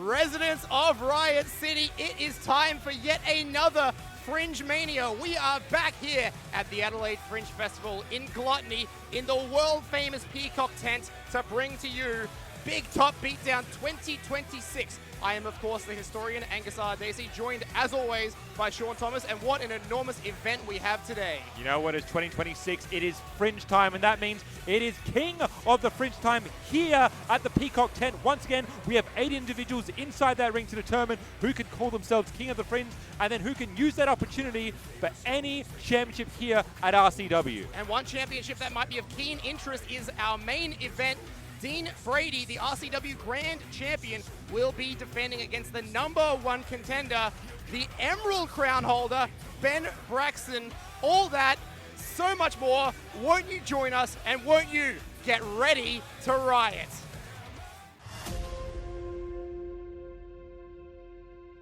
Residents of Riot City, it is time for yet another Fringe Mania. We are back here at the Adelaide Fringe Festival in Gluttony in the world famous Peacock tent to bring to you Big Top Beatdown 2026. I am, of course, the historian Angus R. Dacey, joined as always by Sean Thomas, and what an enormous event we have today. You know what, it's 2026, it is Fringe time, and that means it is King of the Fringe time here at the Peacock tent. Once again, we have 8 individuals inside that ring to determine who can call themselves King of the Fringe, and then who can use that opportunity for any championship here at RCW. And one championship that might be of keen interest is our main event. Dean Brady, the RCW Grand Champion, will be defending against the #1 contender, the Emerald Crown holder, Ben Braxton. All that, so much more. Won't you join us, and won't you get ready to riot?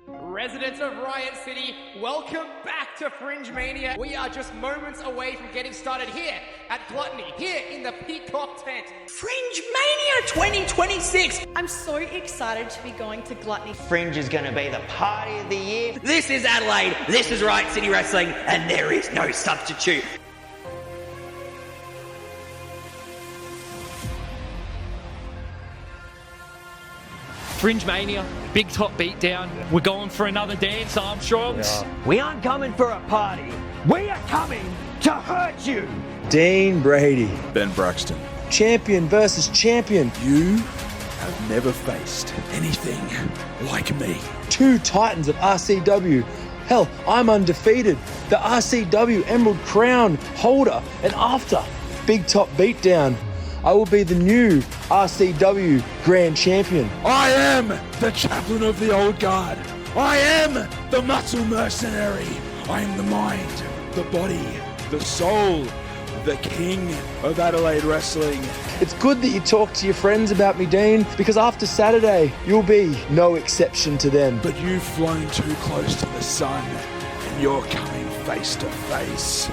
Residents of Riot City, welcome back to Fringe Mania. We are just moments away from getting started here at Gluttony, here in the Peacock tent. Fringe Mania 2026! I'm so excited to be going to Gluttony. Fringe is going to be the party of the year. This is Adelaide, this is Riot City Wrestling, and there is no substitute. Fringe Mania, Big Top Beatdown. We're going for another dance, Armstrongs. We aren't coming for a party. We are coming to hurt you. Dean Brady. Ben Braxton. Champion versus champion. You have never faced anything like me. 2 titans of RCW. Hell, I'm undefeated. The RCW Emerald Crown holder. And after Big Top Beatdown, I will be the new RCW Grand Champion. I am the Chaplain of the Old Guard. I am the Muscle Mercenary. I am the mind, the body, the soul, the King of Adelaide Wrestling. It's good that you talk to your friends about me, Dean, because after Saturday, you'll be no exception to them. But you've flown too close to the sun, and you're coming face to face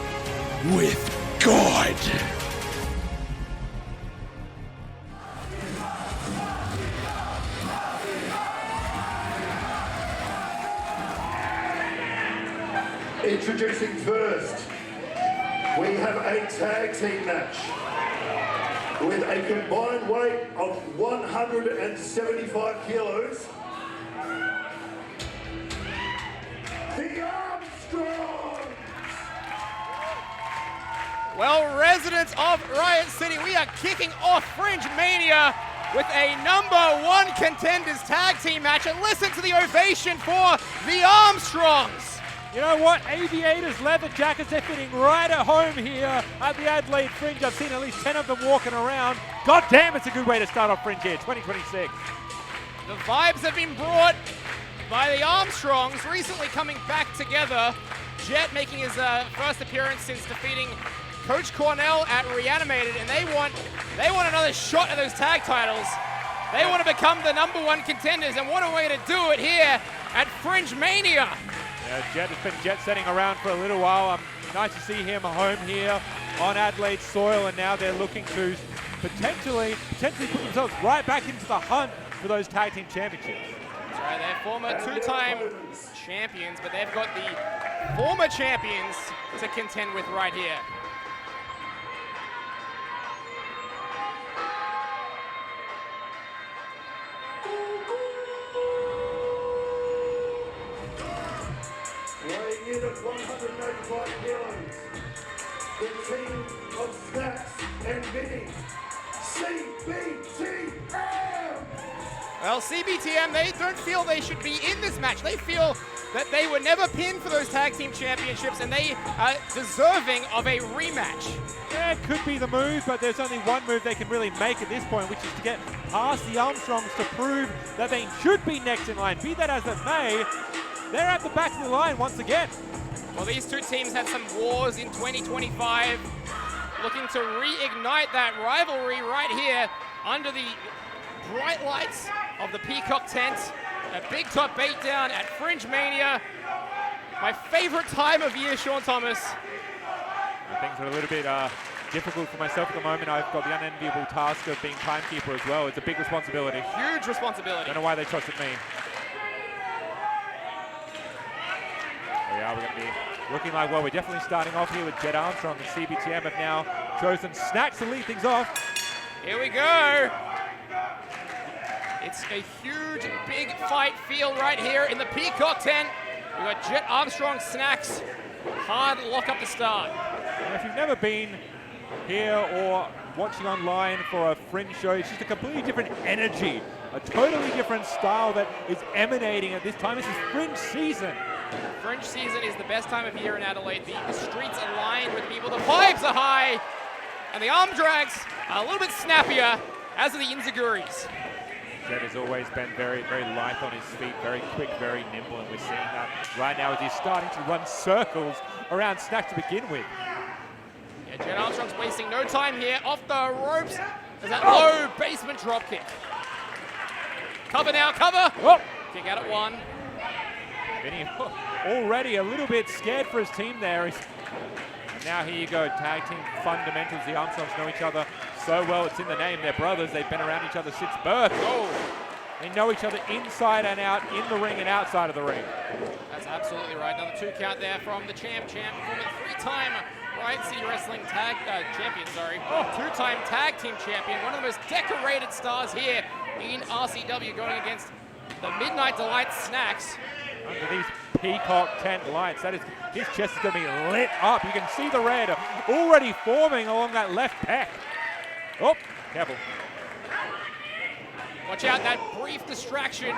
with God. Introducing first, we have a tag team match with a combined weight of 175 kilos. The Armstrongs! Well, residents of Riot City, we are kicking off Fringe Mania with a #1 contenders tag team match, and listen to the ovation for the Armstrongs. You know what? Aviators, leather jackets, they're fitting right at home here at the Adelaide Fringe. I've seen at least 10 of them walking around. God damn, it's a good way to start off Fringe here, 2026. The vibes have been brought by the Armstrongs, recently coming back together. Jet making his first appearance since defeating Coach Cornell at Reanimated, and they want another shot at those tag titles. They want to become the #1 contenders, and what a way to do it here at Fringe Mania. Jet has been jet setting around for a little while. Nice to see him home here on Adelaide soil, and now they're looking to potentially put themselves right back into the hunt for those tag team championships. That's right, they're former 2-time champions, but they've got the former champions to contend with right here. Weighing in at 195 kilos, the team of Snacks and Vinny, CBTM! Well, CBTM, they don't feel they should be in this match. They feel that they were never pinned for those tag team championships, and they are deserving of a rematch. Yeah, it could be the move, but there's only one move they can really make at this point, which is to get past the Armstrongs to prove that they should be next in line. Be that as it may, they're at the back of the line once again. Well, these two teams had some wars in 2025, looking to reignite that rivalry right here under the bright lights of the Peacock tent. A Big Top Beatdown at Fringe Mania. My favorite time of year, Sean Thomas. Things are a little bit difficult for myself at the moment. I've got the unenviable task of being timekeeper as well. It's a big responsibility. Huge responsibility. Don't know why they trusted me. we are. We're going to be looking like, well, we're definitely starting off here with Jet Armstrong, and CBTM have now chosen Snacks to lead things off. Here we go. It's a huge, big fight field right here in the Peacock tent. We've got Jet Armstrong, Snacks, hard lock up the start. And if you've never been here or watching online for a Fringe show, it's just a completely different energy, a totally different style that is emanating at this time. This is Fringe season. Fringe season is the best time of year in Adelaide. The streets are lined with people, the vibes are high, and the arm drags are a little bit snappier, as are the Inziguris. Jet has always been very, very light on his feet, very quick, very nimble, and we're seeing that right now as he's starting to run circles around Snacks to begin with. Yeah, Jet Armstrong's wasting no time here. Off the ropes. There's that low basement drop kick. Cover now, cover. Oh. Kick out at one. Vinny already a little bit scared for his team there. And now here you go, tag team fundamentals. The Armstrongs know each other so well. It's in the name. They're brothers. They've been around each other since birth. Oh. They know each other inside and out, in the ring and outside of the ring. That's absolutely right. Another 2 count there from the champ, former 3-time Riot City Wrestling champion, Oh, 2-time tag team champion. One of the most decorated stars here in RCW, going against the Midnight Delight Snacks. Under these peacock tent lights, that is, his chest is going to be lit up. You can see the red already forming along that left pec. Oh, careful. Watch out, that brief distraction,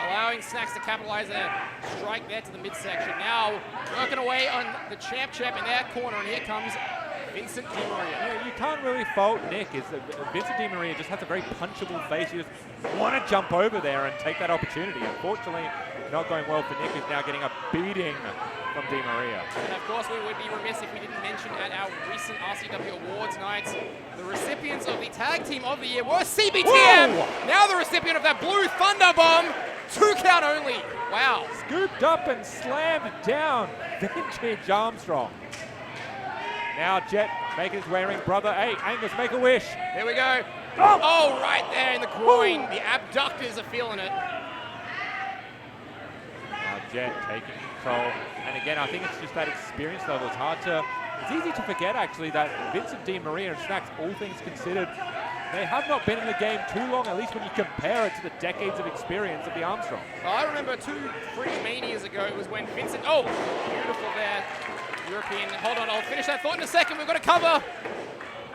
allowing Snacks to capitalize a strike there to the midsection. Now working away on the champ in that corner, and here comes Vincent DiMaria. Yeah, you can't really fault Nick. Vincent DiMaria just has a very punchable face. You just want to jump over there and take that opportunity. Unfortunately, not going well for Nick, who's now getting a beating from DiMaria. And of course, we would be remiss if we didn't mention at our recent RCW Awards nights, the recipients of the Tag Team of the Year were CBTM. Whoa! Now the recipient of that Blue Thunder Bomb, 2 count only. Wow. Scooped up and slammed down Vintage Armstrong. Now Jet making his way ring. Brother, hey, Angus, make a wish. Here we go. Oh, right there in the groin. The abductors are feeling it. Now Jet taking control. And again, I think it's just that experience level. It's easy to forget, actually, that Vincent DiMaria and Snacks, all things considered, they have not been in the game too long, at least when you compare it to the decades of experience of the Armstrong. Well, I remember 2 Fringe Manias ago, it was when Vincent, oh, beautiful there. European, hold on, I'll finish that thought in a second. We've got a cover.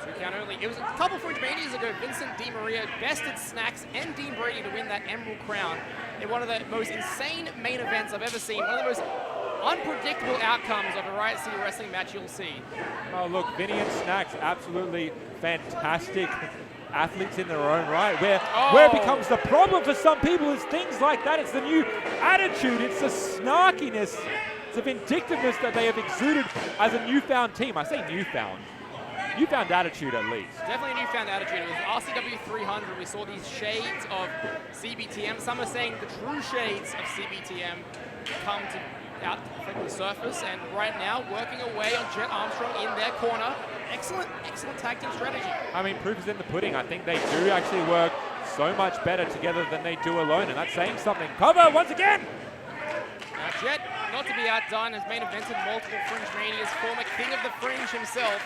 2 count only. It was a couple Fringe Manias ago, Vincent DiMaria bested Snacks and Dean Brady to win that Emerald Crown in one of the most insane main events I've ever seen. One of the most unpredictable outcomes of a Riot City Wrestling match you'll see. Oh, look, Vinny and Snacks, absolutely fantastic athletes in their own right. Where it becomes the problem for some people is things like that. It's the new attitude. It's the snarkiness. It's the vindictiveness that they have exuded as a newfound team. I say newfound. Newfound attitude, at least. Definitely a newfound attitude. It was RCW 300. We saw these shades of CBTM. Some are saying the true shades of CBTM come to out from the surface, and right now working away on Jet Armstrong in their corner. Excellent tag team strategy. I mean, proof is in the pudding. I think they do actually work so much better together than they do alone, and that's saying something. Cover once again! Now Jet, not to be outdone, has main evented multiple Fringe Manias, former king of the Fringe himself.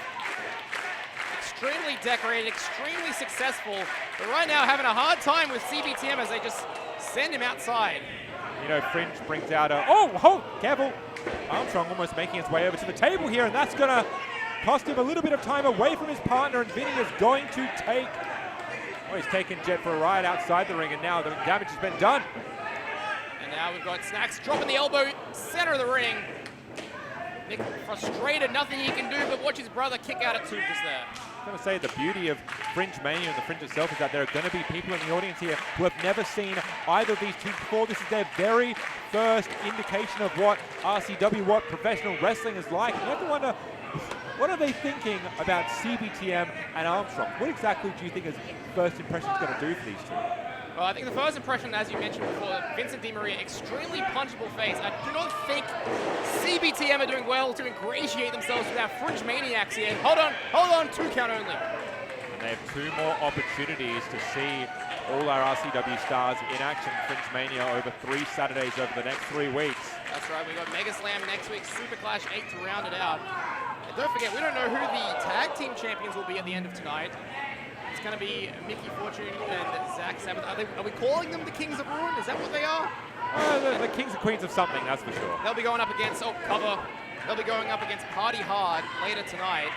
Extremely decorated, extremely successful, but right now having a hard time with CBTM as they just send him outside. You know, Fringe brings out a... Oh, careful. Armstrong almost making his way over to the table here, and that's going to cost him a little bit of time away from his partner, and Vinny is going to take... Oh, he's taken Jet for a ride outside the ring, and now the damage has been done. And now we've got Snacks dropping the elbow, center of the ring. Nick frustrated, nothing he can do but watch his brother kick out at 2 just there. I was going to say the beauty of Fringe Mania and the Fringe itself is that there are going to be people in the audience here who have never seen either of these teams before. This is their very first indication of what RCW, what professional wrestling is like. And you have to wonder, what are they thinking about CBTM and Armstrong? What exactly do you think is first impression is going to do for these two? Well, I think the first impression, as you mentioned before, Vincent DiMaria, extremely punchable face. I do not think CBTM are doing well to ingratiate themselves with our Fringe Maniacs here. Hold on, 2 count only. And they have 2 more opportunities to see all our RCW stars in action. FringeMania over 3 Saturdays over the next 3 weeks. That's right, we got Mega Slam next week, Super Clash 8 to round it out. And don't forget, we don't know who the tag team champions will be at the end of tonight. It's going to be Miki Fortune and Zach Sabbath. Are we calling them the Kings of Ruin? Is that what they are? The Kings and Queens of something, that's for sure. They'll be going up against, they'll be going up against Party Hard later tonight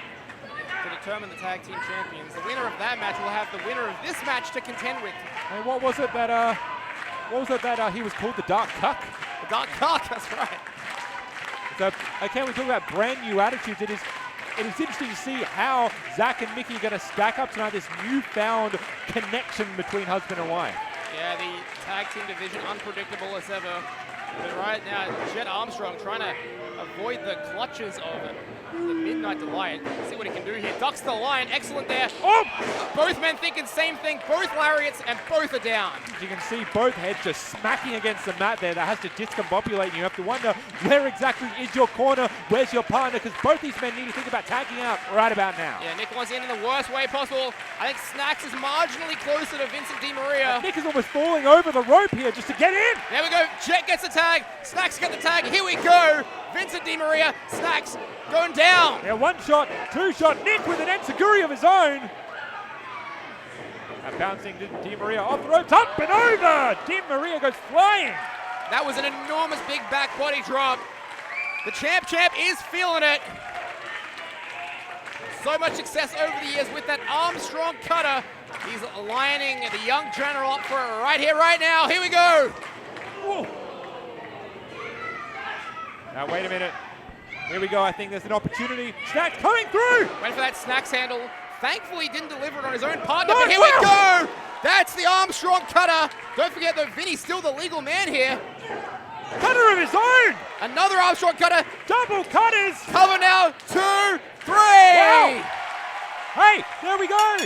to determine the tag team champions. The winner of that match will have the winner of this match to contend with. And what was it that he was called the Dark Cuck? The Dark Cuck, that's right. So, okay, we talk about brand new attitudes. It is interesting to see how Zach and Miki are going to stack up tonight, this newfound connection between husband and wife. Yeah, the tag team division unpredictable as ever. But right now, Jet Armstrong trying to avoid the clutches of the Midnight Delight. See what he can do here. Ducks the line. Excellent there. Oh! Both men thinking same thing. Both lariats and both are down. You can see both heads just smacking against the mat there. That has to discombobulate, and you have to wonder where exactly is your corner, where's your partner, because both these men need to think about tagging out right about now. Yeah, Nick wants in the worst way possible. I think Snacks is marginally closer to Vincent DiMaria. Nick is almost falling over the rope here just to get in. There we go. Jet gets the tag. Snacks get the tag. Here we go. Vincent DiMaria. Snacks going down. Yeah, 1 shot, 2 shot. Nick with an enziguri of his own. And bouncing DiMaria off the ropes, up and over. DiMaria goes flying. That was an enormous big back body drop. The champ is feeling it. So much success over the years with that Armstrong cutter. He's lining the young general up for it right here, right now. Here we go. Whoa. Now, wait a minute. Here we go. I think there's an opportunity. Snacks coming through. Went for that Snacks handle. Thankfully, he didn't deliver it on his own partner, but here we go. That's the Armstrong cutter. Don't forget, though, Vinny's still the legal man here. Cutter of his own. Another Armstrong cutter. Double cutters. Cover now. 2, 3. Wow. Hey, there we go.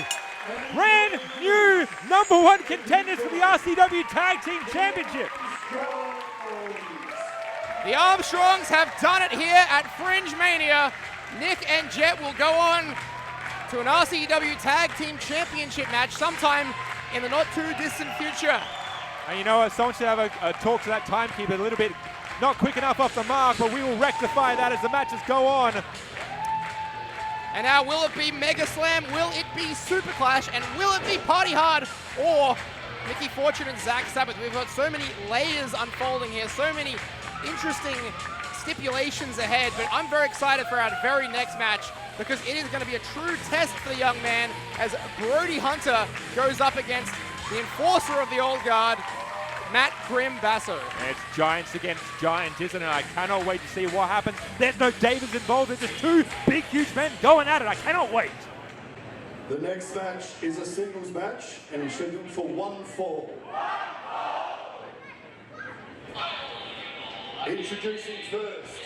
Brand new #1 contenders for the RCW Tag Team Championships. The Armstrongs have done it here at FringeMania. Nick and Jet will go on to an RCW Tag Team Championship match sometime in the not too distant future. And you know what, someone should have a talk to that timekeeper a little bit, not quick enough off the mark, but we will rectify that as the matches go on. And now will it be Mega Slam, will it be Super Clash, and will it be Party Hard, or Miki Fortune and Zach Sabbath? We've got so many layers unfolding here, so many interesting stipulations ahead, but I'm very excited for our very next match because it is going to be a true test for the young man as Brody Hunter goes up against the enforcer of the old guard, Matt Grim Basso. It's giants against giants, isn't it? I cannot wait to see what happens. There's no Davids involved. It's just 2 big, huge men going at it. I cannot wait. The next match is a singles match and is scheduled for 1 fall. Introducing first.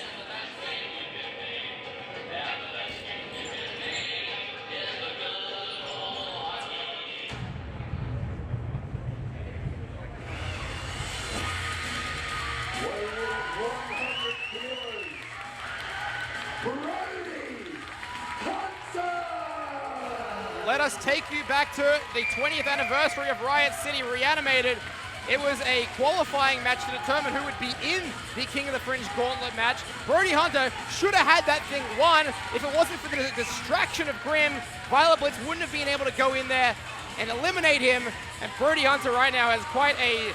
Let us take you back to the 20th anniversary of Riot City Reanimated. It was a qualifying match to determine who would be in the King of the Fringe Gauntlet match. Brody Hunter should have had that thing won. If it wasn't for the distraction of Grim, Violet Blitz wouldn't have been able to go in there and eliminate him. And Brody Hunter right now has quite a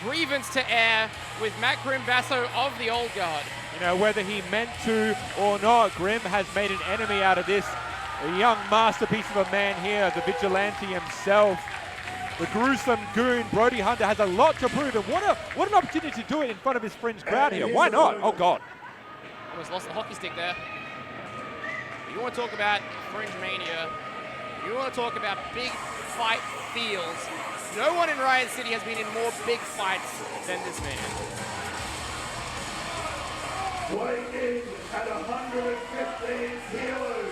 grievance to air with Matt Grim Basso of the Old Guard. You know, whether he meant to or not, Grim has made an enemy out of this. A young masterpiece of a man here, the vigilante himself. The gruesome goon, Brody Hunter, has a lot to prove, and what an opportunity to do it in front of his Fringe crowd here. Why not? Oh, God. Almost lost the hockey stick there. You want to talk about FringeMania, you want to talk about big fight feels. No one in Riot City has been in more big fights than this man. Weighing at 115 kilos,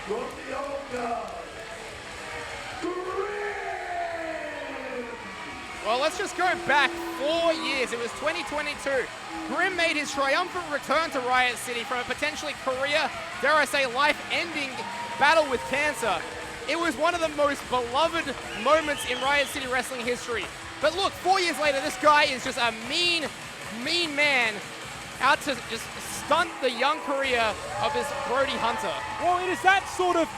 from the old guard, well, let's just go back 4 years. It was 2022. Grim made his triumphant return to Riot City from a potentially career, dare I say, life-ending battle with cancer. It was one of the most beloved moments in Riot City Wrestling history. But look, 4 years later, this guy is just a mean man out to just stunt the young career of this Brody Hunter. Well, it is that sort of,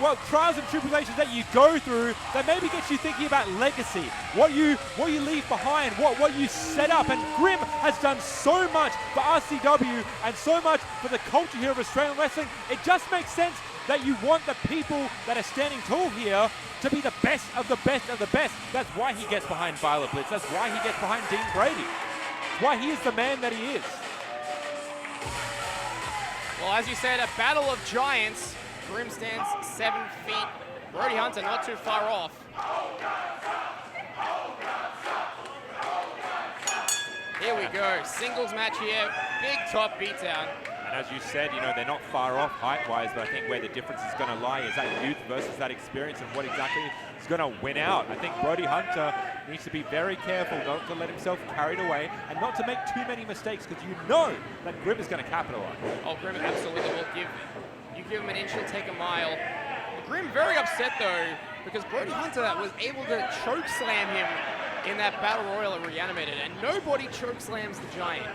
well, trials and tribulations that you go through that maybe gets you thinking about legacy, what you leave behind, what you set up. And Grim has done so much for RCW and so much for the culture here of Australian wrestling. It just makes sense that you want the people that are standing tall here to be the best of the best of the best. That's why he gets behind Violet Blitz. That's why he gets behind Dean Brady. That's why he is the man that he is. Well, as you said, a battle of giants. Grim stands 7 feet. Brody Hunter not too far off. Here we go, singles match here, big top beatdown. And as you said, you know, they're not far off height-wise, but I think where the difference is going to lie is that youth versus that experience and what exactly is going to win out. I think Brody Hunter needs to be very careful not to let himself carried away and not to make too many mistakes, because you know that Grim is going to capitalize. Oh, Grim absolutely will give him an inch, he'll take a mile. Grim very upset though, because Brody Hunter was able to choke slam him in that battle royal at Reanimated, and nobody choke slams the giant.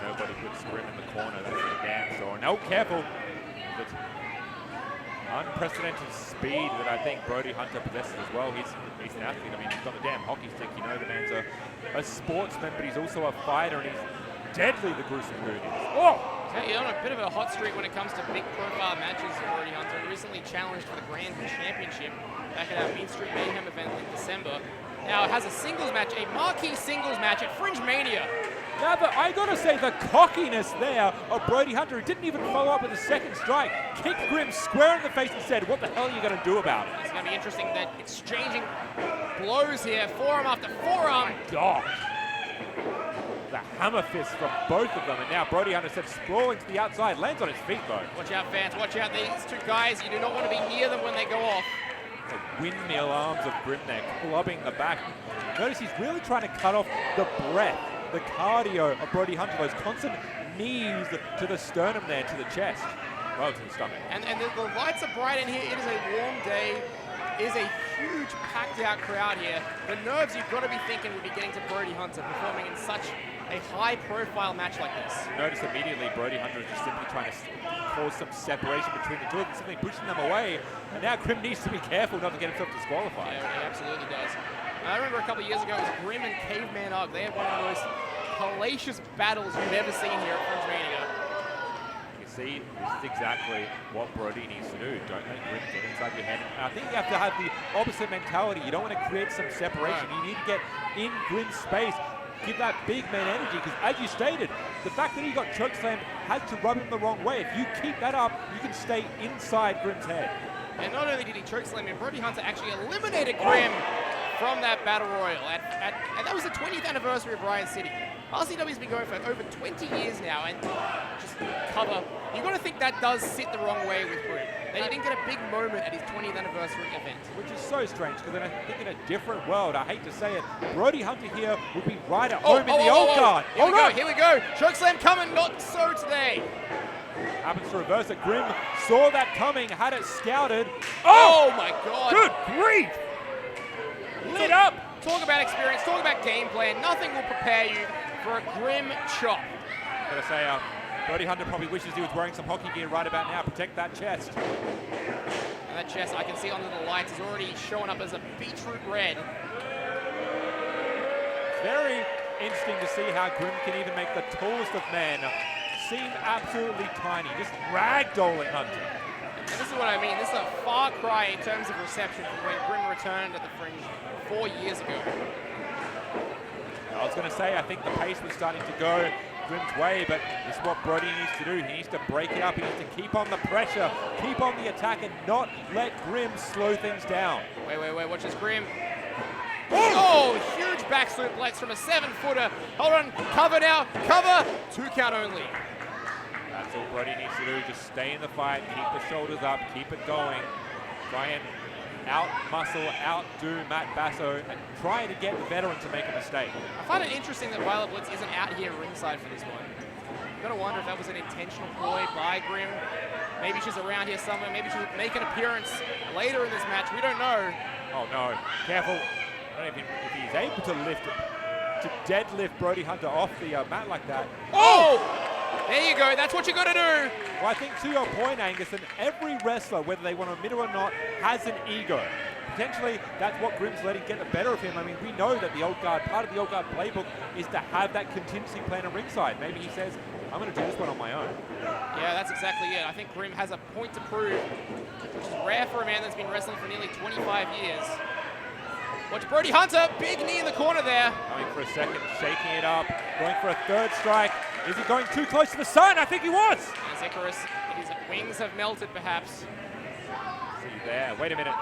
Nobody puts Grim in the corner, that's for damn sure. No, careful. But unprecedented speed that I think Brody Hunter possesses as well. He's an athlete. I mean, he's got the damn hockey stick. You know, the man's a sportsman, but he's also a fighter, and he's deadly, the gruesome goon. Oh! He's on a bit of a hot streak when it comes to big profile matches. Brody Hunter recently challenged for the Grand Championship back at our Mean Street Mayhem event in December. Now it has a singles match, a marquee singles match at FringeMania. Now, I gotta say, the cockiness there of Brody Hunter, who didn't even follow up with a second strike, kicked Grim square in the face and said, what the hell are you gonna do about it? It's gonna be interesting that exchanging blows here, forearm after forearm. Oh my God. The hammer fist from both of them, and now Brody Hunter said sprawling to the outside, lands on his feet though. Watch out, fans, watch out. These two guys, you do not want to be near them when they go off. The windmill arms of Grim there, clubbing the back. Notice he's really trying to cut off the breath, the cardio of Brody Hunter, those constant knees to the sternum there, to the chest, well, to the stomach. And the lights are bright in here. It is a warm day. It is a huge packed out crowd here. The nerves you've got to be thinking would be getting to Brody Hunter performing in such a high profile match like this. Notice immediately Brody Hunter is just simply trying to cause some separation between the two of them, simply pushing them away. And now Grim needs to be careful not to get himself disqualified. Yeah, he absolutely does. I remember a couple of years ago, it was Grim and Caveman Ugg. They had one of the most hellacious battles you've ever seen here at FringeMania. You see, this is exactly what Brody needs to do. Don't let Grim get inside your head. And I think you have to have the opposite mentality. You don't want to create some separation. You need to get in Grim's space. Give that big man energy, because as you stated, the fact that he got chokeslammed has to rub him the wrong way. If you keep that up, you can stay inside Grim's head. And not only did he chokeslam him, Brody Hunter actually eliminated Grim from that battle royal. And that was the 20th anniversary of Riot City. RCW's been going for over 20 years now, and just cover. You've got to think that does sit the wrong way with Grim. That he didn't get a big moment at his 20th anniversary event. Which is so strange, because then I think in a different world, I hate to say it, Brody Hunter here would be right at home in the old guard. Here we go. Chokeslam coming, not so today. Happens to reverse it. Grim saw that coming, had it scouted. Oh my God. Good grief. Lit up. Talk about experience, talk about game plan. Nothing will prepare you for a Grim chop. Gotta say, Brody Hunter probably wishes he was wearing some hockey gear right about now. Protect that chest. And that chest, I can see under the lights, is already showing up as a beetroot red. Very interesting to see how Grim can even make the tallest of men seem absolutely tiny, just ragdolling Hunter. And this is what I mean. This is a far cry in terms of reception from when Grim returned at the Fringe 4 years ago. I was going to say, I think the pace was starting to go Grim's way, but this is what Brody needs to do. He needs to break it up. He needs to keep on the pressure, keep on the attack, and not let Grim slow things down. Wait. Watch this, Grim. Oh, huge back suplex from a 7-footer. Hold on, cover now, cover. 2 count only. That's all Brody needs to do. Just stay in the fight, keep the shoulders up, keep it going. Try and out-muscle, outdo Matt Basso, and try to get the veteran to make a mistake. I find it interesting that Violet Blitz isn't out here ringside for this one. I've got to wonder if that was an intentional ploy by Grim. Maybe she's around here somewhere. Maybe she'll make an appearance later in this match. We don't know. Oh no, careful. I don't know if he's able to deadlift Brody Hunter off the mat like that. Oh! There you go, that's what you gotta do. Well, I think to your point, Angus, and every wrestler, whether they want to admit it or not, has an ego. Potentially, that's what Grim's letting get the better of him. I mean, we know that the old guard, part of the old guard playbook is to have that contingency plan at ringside. Maybe he says, I'm going to do this one on my own. Yeah, that's exactly it. I think Grim has a point to prove, which is rare for a man that's been wrestling for nearly 25 years. Watch Brody Hunter, big knee in the corner there. Going for a second, shaking it up, going for a third strike. Is he going too close to the sun? I think he was. As Icarus, his wings have melted perhaps. See there, wait a minute.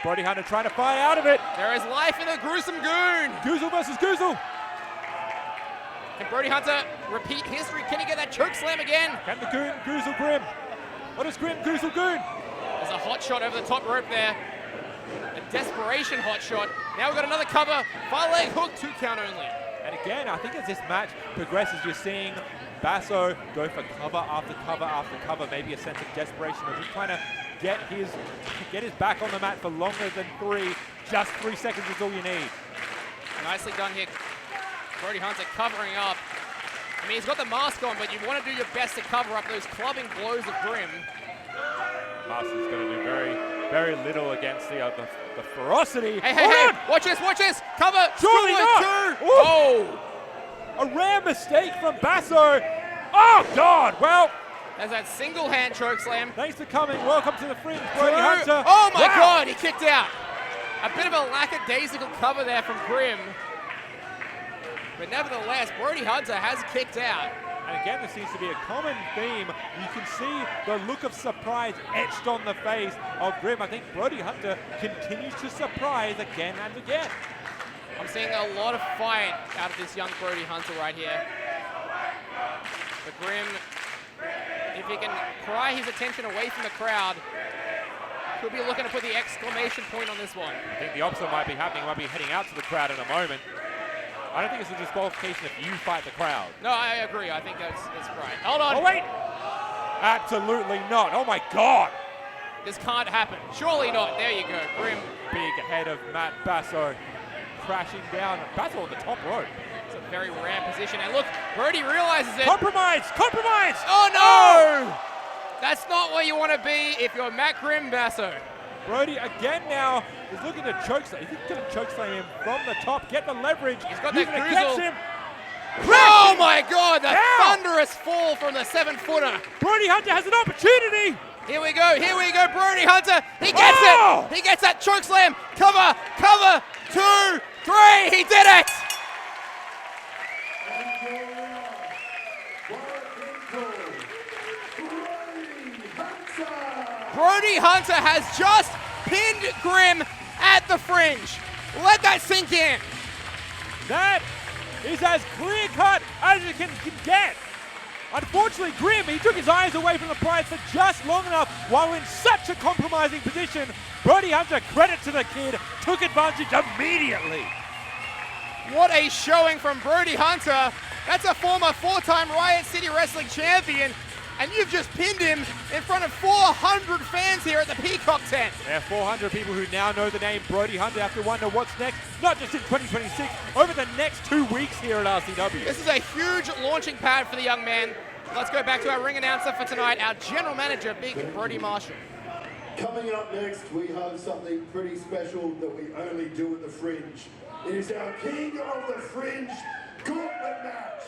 Brody Hunter trying to fly out of it. There is life in the gruesome goon. Goozle versus Goozle. Can Brody Hunter repeat history? Can he get that choke slam again? Can the goon Goozle Grim? What does Grim Goozle Goon? There's a hot shot over the top rope there. A desperation hot shot. Now we've got another cover. Far leg hook, 2 count only. And again, I think as this match progresses, you're seeing Basso go for cover after cover after cover. Maybe a sense of desperation of just trying to get his back on the mat for longer than 3. Just 3 seconds is all you need. Nicely done here. Brody Hunter covering up. I mean, he's got the mask on, but you want to do your best to cover up those clubbing blows of Grim. Master's going to do very, very little against the ferocity. Hey, watch this, cover. Surely not. Oh! A rare mistake from Basso. Oh, God, well. There's that single hand choke slam. Thanks for coming. Welcome to the Fringe, Brody Hunter. Oh, my God, he kicked out. A bit of a lackadaisical cover there from Grim. But nevertheless, Brody Hunter has kicked out. And again, there seems to be a common theme. You can see the look of surprise etched on the face of Grim. I think Brody Hunter continues to surprise again and again. I'm seeing a lot of fight out of this young Brody Hunter right here. But Grim, if he can pry his attention away from the crowd, he'll be looking to put the exclamation point on this one. I think the opposite might be happening. He might be heading out to the crowd in a moment. I don't think it's a disqualification if you fight the crowd. No, I agree. I think that's right. Hold on. Oh, wait. Absolutely not. Oh, my God. This can't happen. Surely not. There you go. Grim. Big head of Matt Basso crashing down. Basso on the top rope. It's a very rare position. And look, Brody realizes it. Compromise. Oh, no. That's not where you want to be if you're Matt Grim Basso. Brody again now is looking to choke slam. He's going to choke slam him from the top, get the leverage. He's got that Goozle. him. Oh my God, the thunderous fall from the 7-footer. Brody Hunter has an opportunity. Here we go, Brody Hunter. He gets it. He gets that choke slam. Cover, 2, 3. He did it. Brody Hunter has just pinned Grim at the Fringe. Let that sink in. That is as clear-cut as you can get. Unfortunately, Grim, he took his eyes away from the prize for just long enough while in such a compromising position. Brody Hunter, credit to the kid, took advantage immediately. What a showing from Brody Hunter. That's a former 4-time Riot City Wrestling champion. And you've just pinned him in front of 400 fans here at the Peacock tent. There are 400 people who now know the name Brody Hunter have to wonder what's next, not just in 2026, over the next 2 weeks here at RCW. This is a huge launching pad for the young man. Let's go back to our ring announcer for tonight, our general manager, Big Brody Marshall. Coming up next, we have something pretty special that we only do at the Fringe. It is our King of the Fringe Gauntlet match.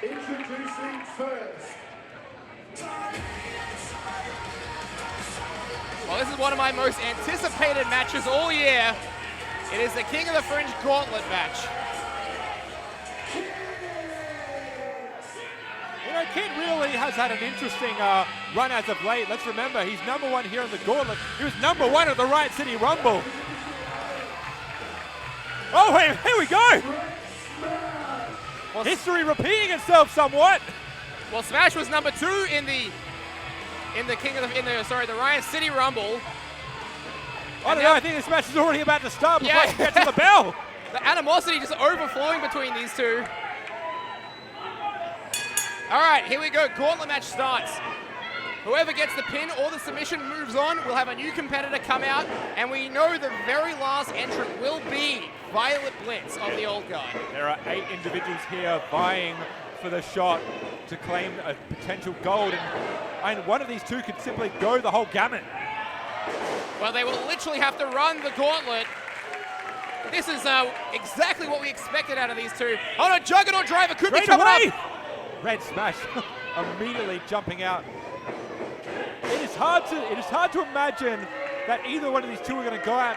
Introducing first. Well, this is one of my most anticipated matches all year. It is the King of the Fringe Gauntlet match. You know, Kid really has had an interesting run as of late. Let's remember, he's #1 here in the Gauntlet. He was #1 at the Riot City Rumble. Oh, wait, here we go. History repeating itself somewhat. Well, Smash was #2 in the Riot City Rumble. I don't know. I think this match is already about to start before we get to the bell. The animosity just overflowing between these two. All right, here we go. Gauntlet match starts. Whoever gets the pin or the submission moves on. We'll have a new competitor come out, and we know the very last entrant will be Violet Blitz of the old guard. There are 8 individuals here vying for the shot to claim a potential gold, and one of these two could simply go the whole gamut. Well, they will literally have to run the gauntlet. This is exactly what we expected out of these two. Oh no, Juggernaut Driver could be coming up. Red Smash immediately jumping out. It is hard to imagine that either one of these two are going to go out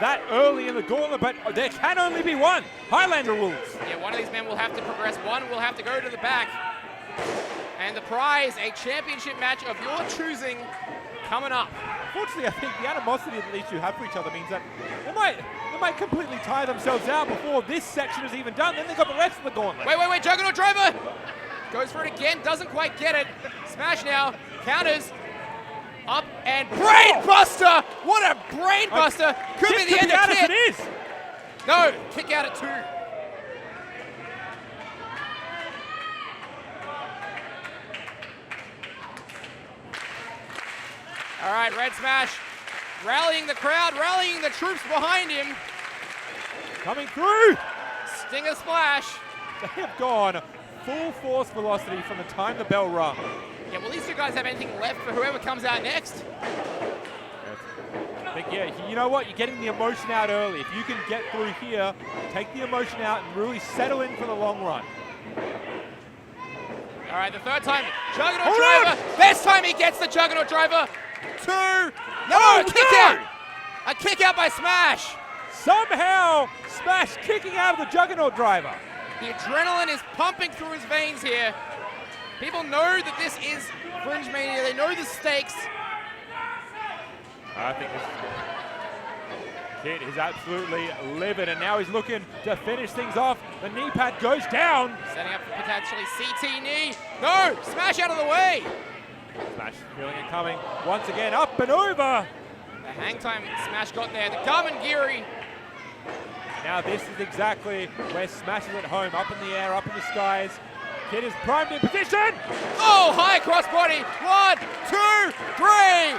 that early in the gauntlet, but there can only be one. Highlander rules. Yeah, one of these men will have to progress. One will have to go to the back. And the prize, a championship match of your choosing, coming up. Unfortunately, I think the animosity that these two have for each other means that they might completely tire themselves out before this section is even done. Then they've got the rest of the gauntlet. Wait, Juggernaut Driver! Goes for it again, doesn't quite get it. Smash now, counters. Up and brain buster! What a brain buster! Could be the end of Kit. It is. No, kick out at 2. All right, Red Smash rallying the crowd, rallying the troops behind him. Coming through. Stinger Splash. They have gone full force velocity from the time the bell rung. Yeah, will these two guys have anything left for whoever comes out next? But yeah, you know what? You're getting the emotion out early. If you can get through here, take the emotion out and really settle in for the long run. All right, the third time, Juggernaut Driver. Best time he gets the Juggernaut Driver. 2. No, kick out. A kick out by Smash. Somehow, Smash kicking out of the Juggernaut Driver. The adrenaline is pumping through his veins here. People know that this is Fringe Mania. They know the stakes. I think this Kit is absolutely livid, and now he's looking to finish things off. The knee pad goes down. Setting up for potentially CT knee. No, Smash out of the way. Smash feeling it coming. Once again, up and over. The hang time Smash got there. The Garmin-Giri. Now this is exactly where Smash is at home. Up in the air, up in the skies. Kit is primed in position. Oh, high crossbody. 1, 2, 3.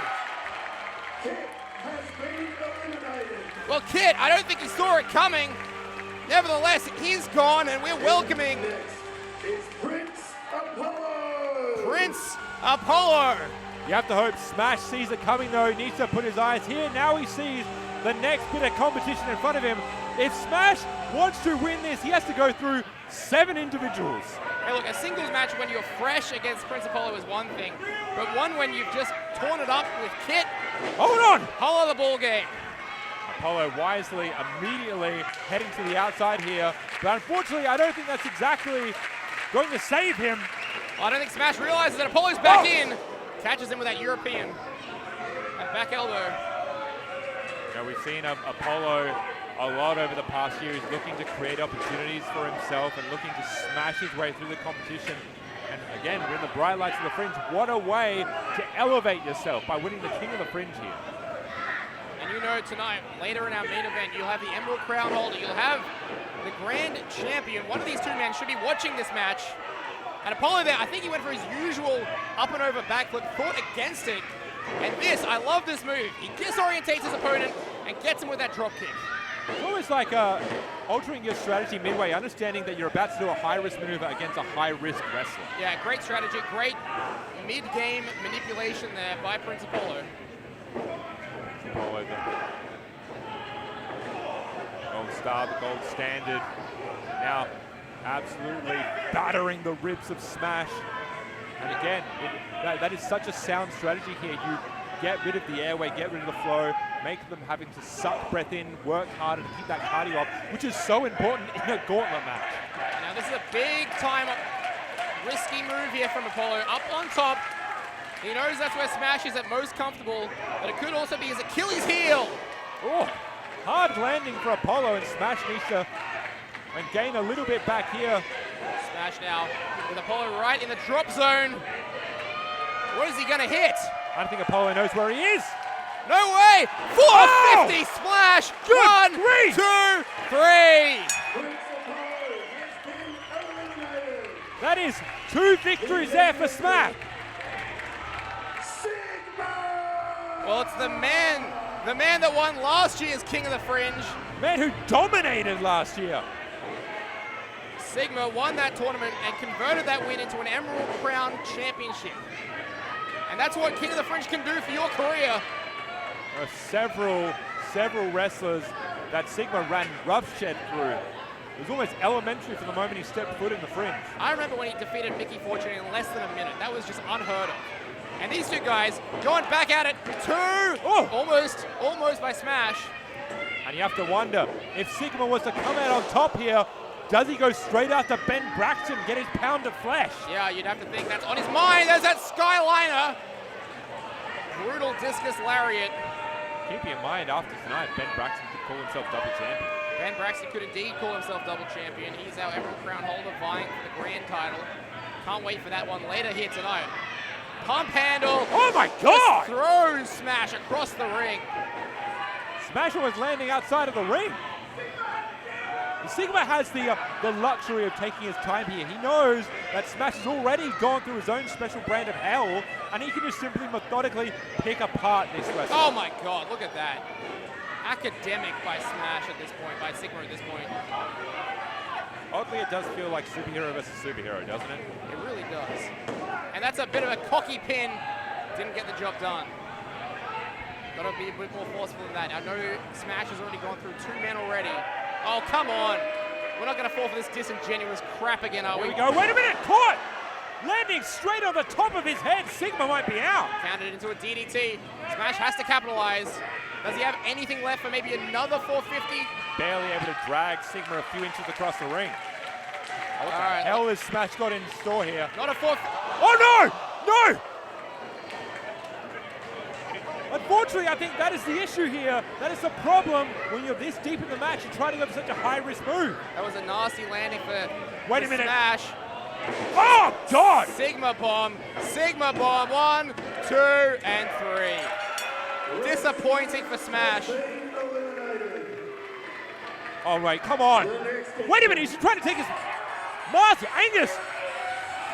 Kit has been eliminated. Well, Kit, I don't think he saw it coming. Nevertheless, he's gone, and we're welcoming Next is Prince Apollo. Prince Apollo. You have to hope Smash sees it coming though. He needs to put his eyes here. Now he sees the next bit of competition in front of him. If Smash wants to win this, he has to go through 7 individuals. Hey, look, a singles match when you're fresh against Prince Apollo is one thing, but one when you've just torn it up with Kit. Hold on! Whole other ball game. Apollo wisely immediately heading to the outside here, but unfortunately I don't think that's exactly going to save him. I don't think Smash realizes that Apollo's back in. Catches him with that European. That back elbow. Now we've seen Apollo a lot over the past year. He's looking to create opportunities for himself and looking to smash his way through the competition. And again, we're in the bright lights of the Fringe. What a way to elevate yourself by winning the King of the Fringe here. And you know tonight, later in our main event, you'll have the Emerald Crown holder. You'll have the Grand Champion. One of these two men should be watching this match. And Apollo there, I think he went for his usual up and over backflip, fought against it. And this, I love this move. He disorientates his opponent and gets him with that drop kick. It's almost like altering your strategy midway, understanding that you're about to do a high-risk maneuver against a high-risk wrestler. Yeah, great strategy, great mid-game manipulation there by Prince Apollo. Apollo, the gold star, the gold standard. Now, absolutely battering the ribs of Smash. And again, that is such a sound strategy here. You get rid of the airway, get rid of the flow, make them having to suck breath in, work harder to keep that cardio up, which is so important in a gauntlet match. Now this is a big time risky move here from Apollo. Up on top. He knows that's where Smash is at most comfortable, but it could also be his Achilles heel. Oh, hard landing for Apollo, and Smash needs to gain a little bit back here. Smash now with Apollo right in the drop zone. What is he gonna hit? I don't think Apollo knows where he is. No way! 450 splash! Good 1, grief. 2, 3. That is 2 victories there for Smack. Well, it's the man that won last year's King of the Fringe. Man who dominated last year. Sigma won that tournament and converted that win into an Emerald Crown Championship. And that's what King of the Fringe can do for your career. Several wrestlers that Sigma ran roughshed through. It was almost elementary from the moment he stepped foot in the Fringe. I remember when he defeated Miki Fortune in less than a minute. That was just unheard of. And these two guys going back at it. 2! Oh. Almost by Smash. And you have to wonder, if Sigma was to come out on top here, does he go straight after Ben Braxton, get his pound of flesh? Yeah, you'd have to think that's on his mind. There's that Skyliner. Brutal discus lariat. Keep in mind, after tonight, Ben Braxton could call himself double champion. Ben Braxton could indeed call himself double champion. He's our Emerald Crown holder vying for the grand title. Can't wait for that one later here tonight. Pump handle. Oh my God! Just throws Smash across the ring. Smash was landing outside of the ring. Sigma has the luxury of taking his time here. He knows that Smash has already gone through his own special brand of hell, and he can just simply methodically pick apart this wrestler. Oh my God, look at that. Academic by Smash at this point, by Sigma at this point. Oddly, it does feel like superhero versus superhero, doesn't it? It really does. And that's a bit of a cocky pin. Didn't get the job done. Gotta be a bit more forceful than that. I know Smash has already gone through 2 men already. Oh, come on. We're not going to fall for this disingenuous crap again, are we? Here we go. Wait a minute. Caught. Landing straight on the top of his head. Sigma might be out. Counted into a DDT. Smash has to capitalize. Does he have anything left for maybe another 450? Barely able to drag Sigma a few inches across the ring. What the right. hell has Smash got in store here? Not a 450. Oh, no! No! Unfortunately, I think that is the issue here. That is the problem when you're this deep in the match and trying to go for such a high-risk move. That was a nasty landing for Wait a minute. Smash. Oh, God! Sigma bomb. Sigma bomb. 1, 2, and 3. Disappointing for Smash. All right, come on. Wait a minute, he's trying to take his mask. Angus!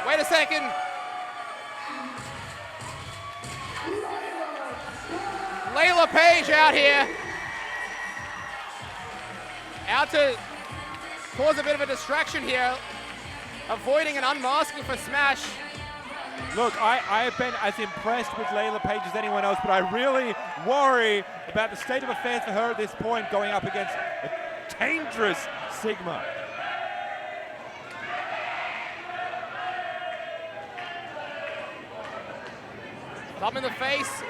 Wait a second. Layla Page out here. Out to cause a bit of a distraction here. Avoiding an unmasking for Smash. Look, I have been as impressed with Layla Page as anyone else, but I really worry about the state of affairs for her at this point going up against a dangerous Sigma. Thumb in the face.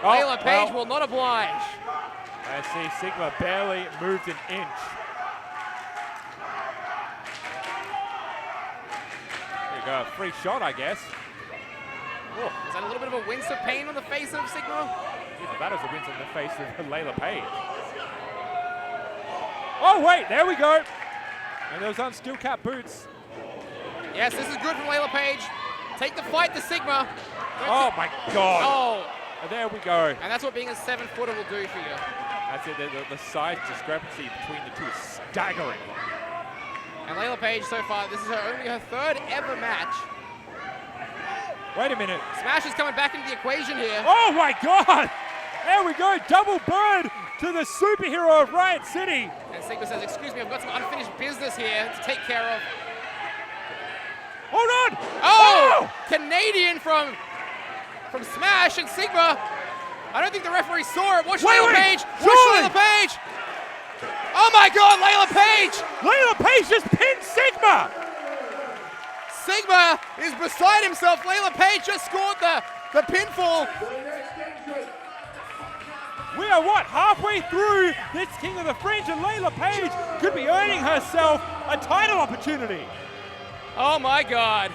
Oh, Layla Page will not oblige. I see Sigma barely moved an inch. There you go, free shot, I guess. Oh, is that a little bit of a wince of pain on the face of Sigma? Yeah, that was a wince on the face of Layla Page. Oh, wait, there we go. And those aren't steel cap boots. Yes, this is good from Layla Page. Take the fight to Sigma. Oh, my God. Oh. There we go. And that's what being a 7-footer will do for you. That's it. The size discrepancy between the two is staggering. And Layla Page so far, this is only her 3rd ever match. Wait a minute. Smash is coming back into the equation here. Oh my God! There we go. Double bird to the superhero of Riot City. And Sigma says, excuse me, I've got some unfinished business here to take care of. Hold on! Oh! Canadian from Smash and Sigma. I don't think the referee saw it. Watch Layla Page. Watch Layla Page. Oh my God, Layla Page. Layla Page just pinned Sigma. Sigma is beside himself. Layla Page just scored the pinfall. We are, what, halfway through this King of the Fringe, and Layla Page could be earning herself a title opportunity. Oh my God.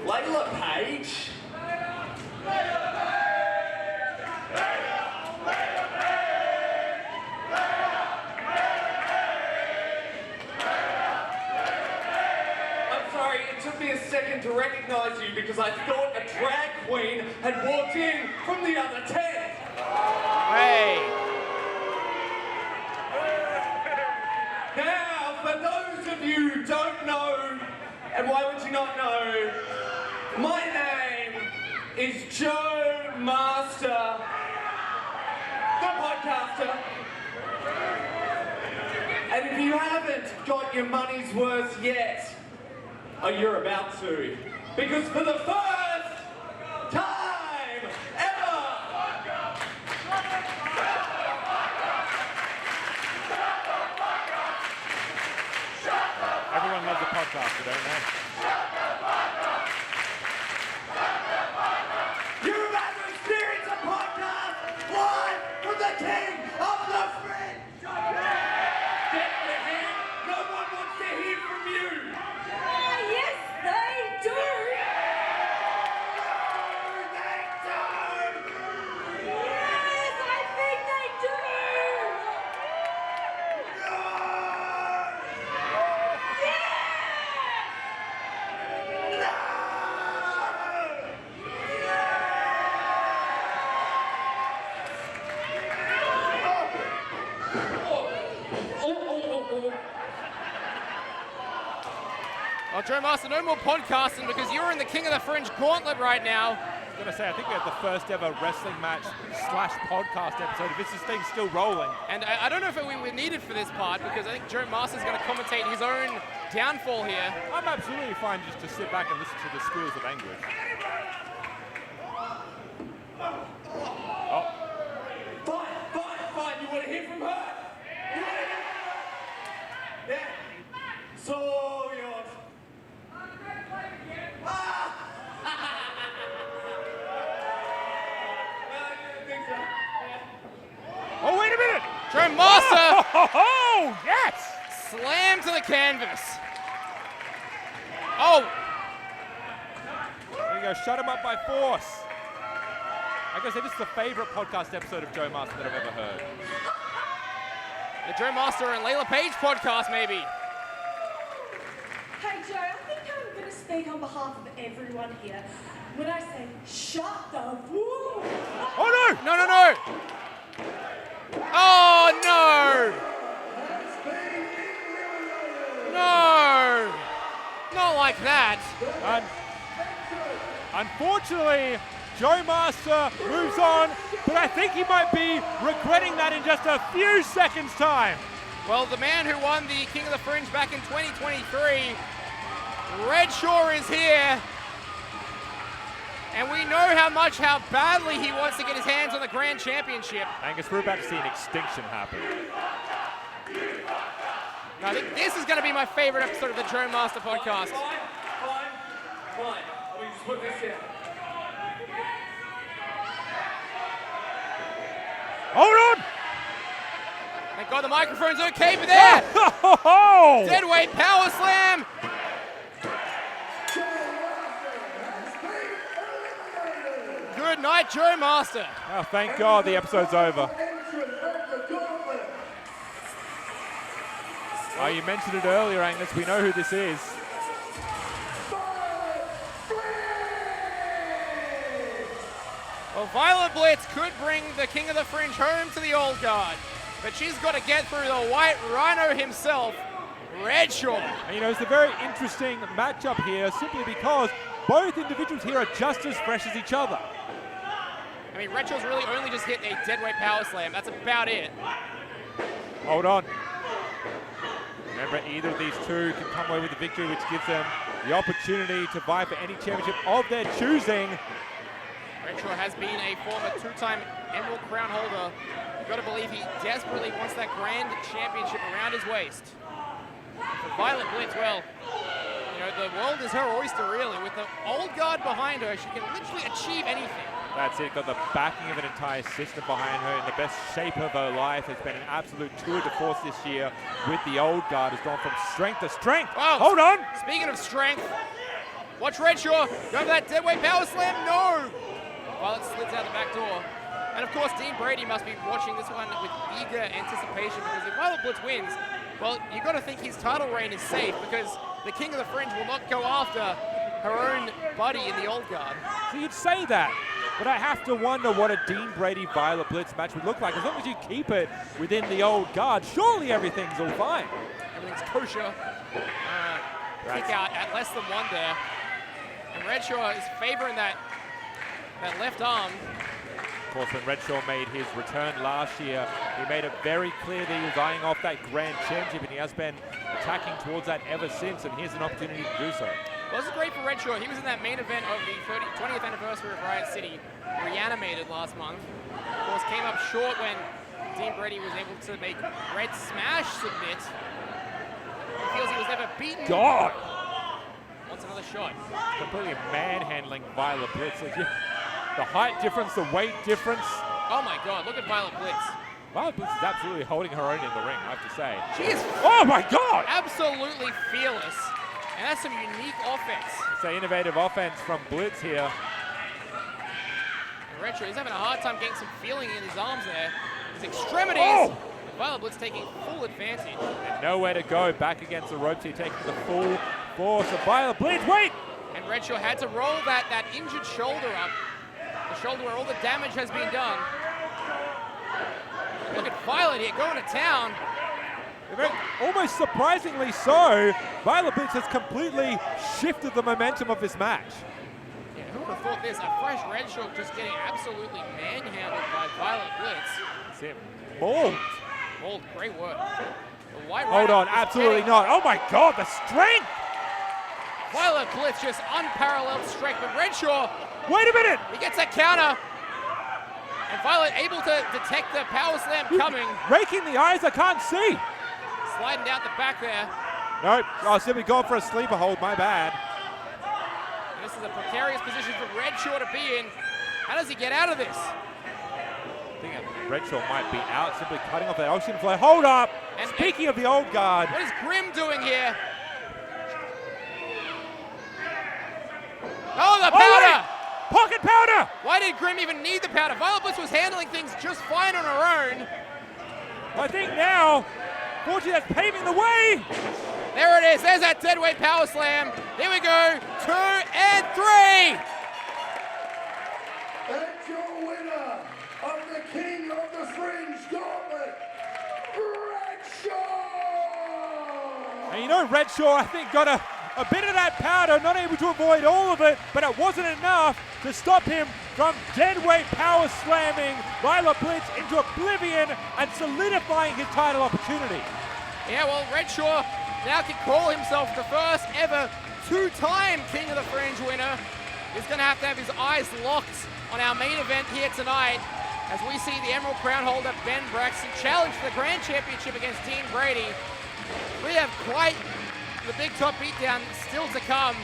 Layla Page. I'm sorry, it took me a second to recognize you because I thought a drag queen had walked in from the other tent. Hey. Now, for those of you who don't know, and why would you not know, my name is Joe Master, the podcaster. And if you haven't got your money's worth yet, you're about to. Because for the first time ever, Everyone loves a podcaster, don't they? you're about to experience a podcast live from the King of the Fringe. Get your hand. No one wants to hear from you. Yes, they do. Yes, I think they do. Well, Joe Master, no more podcasting because you're in the King of the Fringe Gauntlet right now. I was going to say, I think we have the first ever wrestling match / podcast episode. If this thing's still rolling. And I don't know if we were needed for this part because I think Joe Master's going to commentate his own downfall here. I'm absolutely fine just to sit back and listen to the squeals of anguish. Oh. Fine. You want to hear from her? You want to hear from her? Yeah. So yours. Oh, wait a minute! Joe Master Oh, yes! slam to the canvas. Oh, There you go, shut him up by force. I gotta say, this is the favorite podcast episode of Joe Master that I've ever heard. the Joe Master and Layla Page podcast maybe. Hey, Joe, I think I'm going to speak on behalf of everyone here when I say, shut the woo. Oh, no! No. Oh, no. No. Not like that. Unfortunately, Joe Master moves on, but I think he might be regretting that in just a few seconds' time. Well, the man who won the King of the Fringe back in 2023, Redshaw is here. And we know how badly he wants to get his hands on the Grand Championship. Angus, we're about to see an extinction happen. I think this is going to be my favorite episode of the Joe Master podcast. Fine. Let me just put this down. Hold on! Thank God the microphone's okay for there. Oh! Deadweight power slam. Good night, Joe Master. Oh, thank God the episode's over. Oh, you mentioned it earlier, Angus. We know who this is. Well, Violet Blitz could bring the King of the Fringe home to the old guard, but she's got to get through the White Rhino himself, Redshaw. And you know, it's a very interesting matchup here simply because both individuals here are just as fresh as each other. I mean, Redshaw's really only just hit a deadweight power slam. That's about it. Hold on. Remember, either of these two can come away with the victory, which gives them the opportunity to vie for any championship of their choosing. Redshaw has been a former two-time Emerald Crown holder. You've got to believe he desperately wants that Grand Championship around his waist. For Violet Blitz, well, you know, the world is her oyster, really. With the old guard behind her, she can literally achieve anything. That's it, got the backing of an entire system behind her in the best shape of her life. It's been an absolute tour de force this year with the old guard. Has gone from strength to strength. Wow. Hold on. Speaking of strength, watch Redshaw. Go for that deadweight power slam. No. Violet slides out the back door. And of course, Dean Brady must be watching this one with eager anticipation because if Violet Blitz wins, well, you've got to think his title reign is safe because the King of the Fringe will not go after her own buddy in the old guard. So you'd say that. But I have to wonder what a Dean Brady Violet Blitz match would look like. As long as you keep it within the old guard, surely everything's all fine. Everything's kosher. Kick out at less than 1 there. And Redshaw is favoring that left arm. Of course, when Redshaw made his return last year, he made it very clear that he was eyeing off that Grand Championship, and he has been attacking towards that ever since, and here's an opportunity to do so. Well, this is great for Redshaw. He was in that main event of the 20th anniversary of Riot City, reanimated last month. Of course, came up short when Dean Brady was able to make Red Smash submit. He feels he was never beaten. God! Wants another shot. Completely manhandling Violet Blitz. Like, the height difference, the weight difference. Oh my God, look at Violet Blitz. Violet Blitz is absolutely holding her own in the ring, I have to say. She is oh my God! Absolutely fearless. And that's some unique offense. It's an innovative offense from Blitz here. And Retro, he's having a hard time getting some feeling in his arms there. His extremities. Oh! Violet Blitz taking full advantage. And nowhere to go, back against the ropes here, taking the full force of Violet Blitz. Wait! And Redshaw had to roll that injured shoulder up. The shoulder where all the damage has been done. Look at Violet here going to town. Almost surprisingly so, Violet Blitz has completely shifted the momentum of this match. Yeah, who would have thought this? A fresh Redshaw just getting absolutely manhandled by Violet Blitz. That's it. Mauled. Mauled, great work. The White Hold on, absolutely not. Oh my God, the strength! Violet Blitz just unparalleled strength, but Redshaw. Wait a minute! He gets a counter. And Violet able to detect the power slam coming. Raking the eyes, I can't see. Sliding down the back there. Nope, I was simply going for a sleeper hold, my bad. And this is a precarious position for Redshaw to be in. How does he get out of this? I think Redshaw might be out, simply cutting off that ocean flow. Hold up! And speaking of the old guard. What is Grim doing here? Oh, the powder! Pocket powder! Why did Grim even need the powder? Violet Blitz was handling things just fine on her own. I think now, fortunately, that's paving the way. There it is. There's that deadweight power slam. Here we go. 2 and 3. And your winner of the King of the Fringe Gauntlet, Redshaw! And you know, Redshaw, I think, got a bit of that powder, not able to avoid all of it, but it wasn't enough to stop him from deadweight power slamming Violet Blitz into oblivion and solidifying his title opportunity. Yeah, well, Redshaw now can call himself the first ever 2-time King of the Fringe winner. He's going to have his eyes locked on our main event here tonight as we see the Emerald Crown holder Ben Braxton challenge for the Grand Championship against Dean Brady. We have quite the big top beatdown still to come.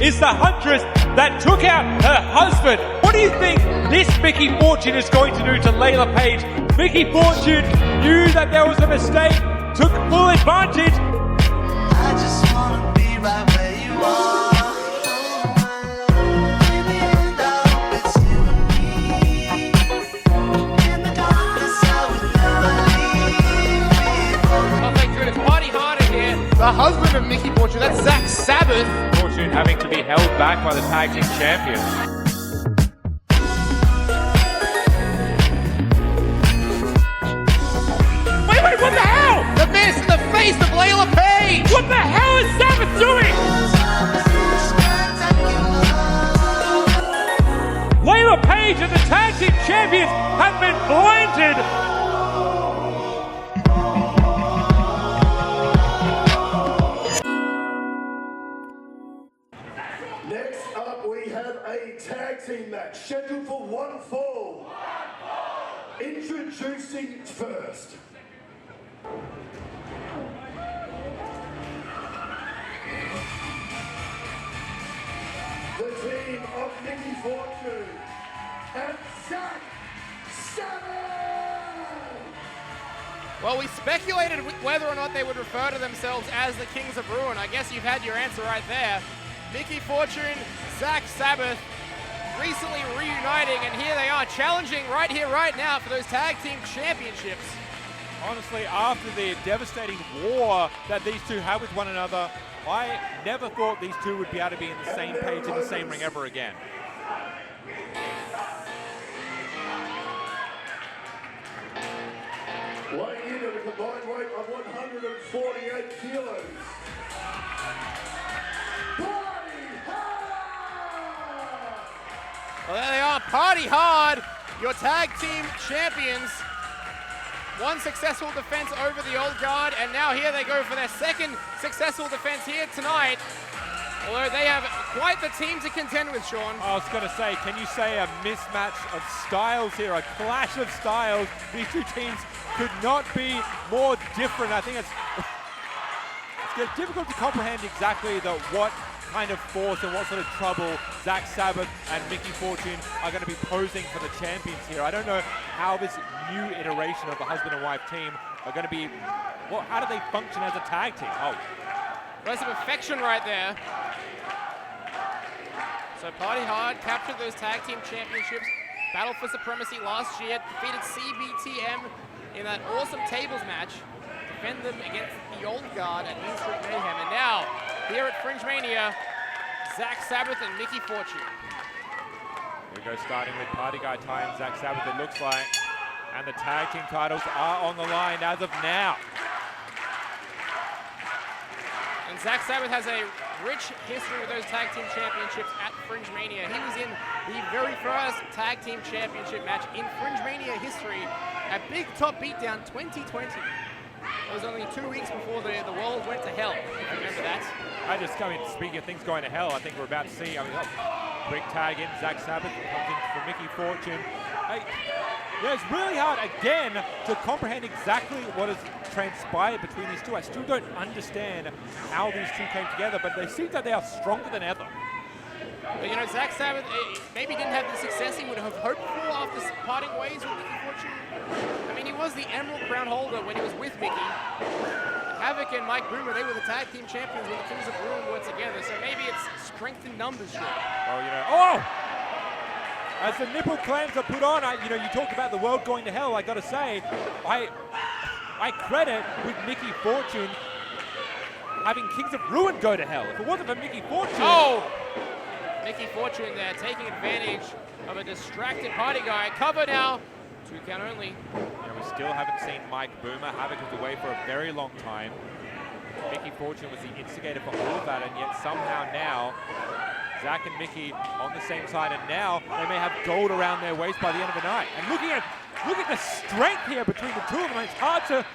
Is the huntress that took out her husband. What do you think this Miki Fortune is going to do to Layla Page? Miki Fortune knew that there was a mistake, took full advantage. I just wanna be right where you are. In the end, I hope it's you and me. In the darkness, I would never leave. Oh, thank goodness. Party Harder here. The husband of Miki Fortune, that's Sabbath. Fortune having to be held back by the Tag Team Champions. Wait, what the hell? The miss in the face of Layla Page! What the hell is Sabbath doing? Layla Page and the Tag Team Champions have been blinded. Next up, we have a tag team match scheduled for one fall. Introducing first, Well, we speculated whether or not they would refer to themselves as the Kings of Ruin. I guess you've had your answer right there. Miki Fortune, Zach Sabbath, recently reuniting, and here they are challenging right here, right now for those tag team championships. Honestly, after the devastating war that these two had with one another, I never thought these two would be able to be in the same page in the same ring ever again. Weighing in at a combined weight of 148 kilos. Well, there they are, Party Hard, your tag team champions. One successful defense over the old guard, and now here they go for their second successful defense here tonight. Although they have quite the team to contend with, Sean. I was going to say, can you say a mismatch of styles here, a clash of styles? These two teams could not be more different. I think it's difficult to comprehend exactly what kind of force and what sort of trouble Zach Sabbath and Miki Fortune are going to be posing for the champions here. I don't know how this new iteration of the husband and wife team are going to be, well, how do they function as a tag team? Oh, Burst of affection right there. So Party Hard captured those tag team championships, battled for supremacy last year, defeated CBTM in that awesome tables match, defend them against the old guard at Mean Street Mayhem, and now here at FringeMania, Zach Sabbath and Miki Fortune. Here we go, starting with Party Guy Ty and Zach Sabbath, it looks like, and the tag team titles are on the line as of now. And Zach Sabbath has a rich history with those tag team championships at FringeMania. He was in the very first tag team championship match in FringeMania history at Big Top Beatdown 2020. It was only 2 weeks before the world went to hell, if you remember that. Speaking of things going to hell, I think we're about to see, quick tag in, Zach Sabbath comes in for Miki Fortune. Yeah, it's really hard, again, to comprehend exactly what has transpired between these two. I still don't understand how these two came together, but they seem that they are stronger than ever. But you know, Zach Sabbath maybe didn't have the success he would have hoped for after parting ways with Miki Fortune. I mean, he was the Emerald Crown holder when he was with Miki. Havoc and Mike Boomer, they were the tag team champions when the Kings of Ruin were together, so maybe it's strength in numbers, Sean. As the nipple clams are put on, you talked about the world going to hell. I got to say, I credit with Miki Fortune having Kings of Ruin go to hell. If it wasn't for Miki Fortune, Miki Fortune there taking advantage of a distracted Party Guy. Cover now, 2 count only. Yeah, we still haven't seen Mike Boomer. Havoc was away for a very long time. Miki Fortune was the instigator for all of that, and yet somehow now Zach and Miki on the same side, and now they may have gold around their waist by the end of the night. And look at the strength here between the two of them. It's hard to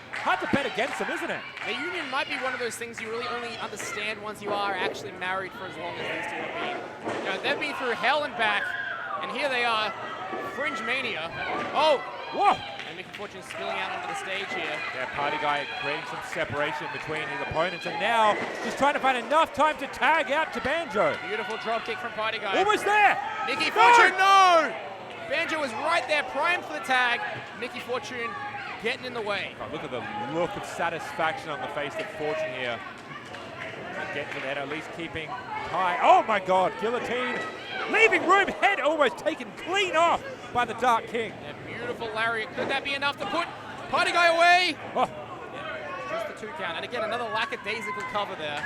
bet against them, isn't it? The union might be one of those things you really only understand once you are actually married for as long as these two have been. You know, they've been through hell and back, and here they are, FringeMania. Whoa! And Miki Fortune spilling out onto the stage here. Yeah, Party Guy creating some separation between his opponents, and now just trying to find enough time to tag out to Banjo. Beautiful drop kick from Party Guy. Almost there! Miki Fortune, no! Banjo was right there, primed for the tag. Miki Fortune getting in the way. Oh, look at the look of satisfaction on the face of Fortune here. Getting to that, at least keeping high. Oh my God, guillotine. Leaving room, head almost taken clean off by the Dark King. A beautiful lariat. Could that be enough to put Party Guy away? Oh. Yeah, just the 2 count. And again, another lackadaisical cover there.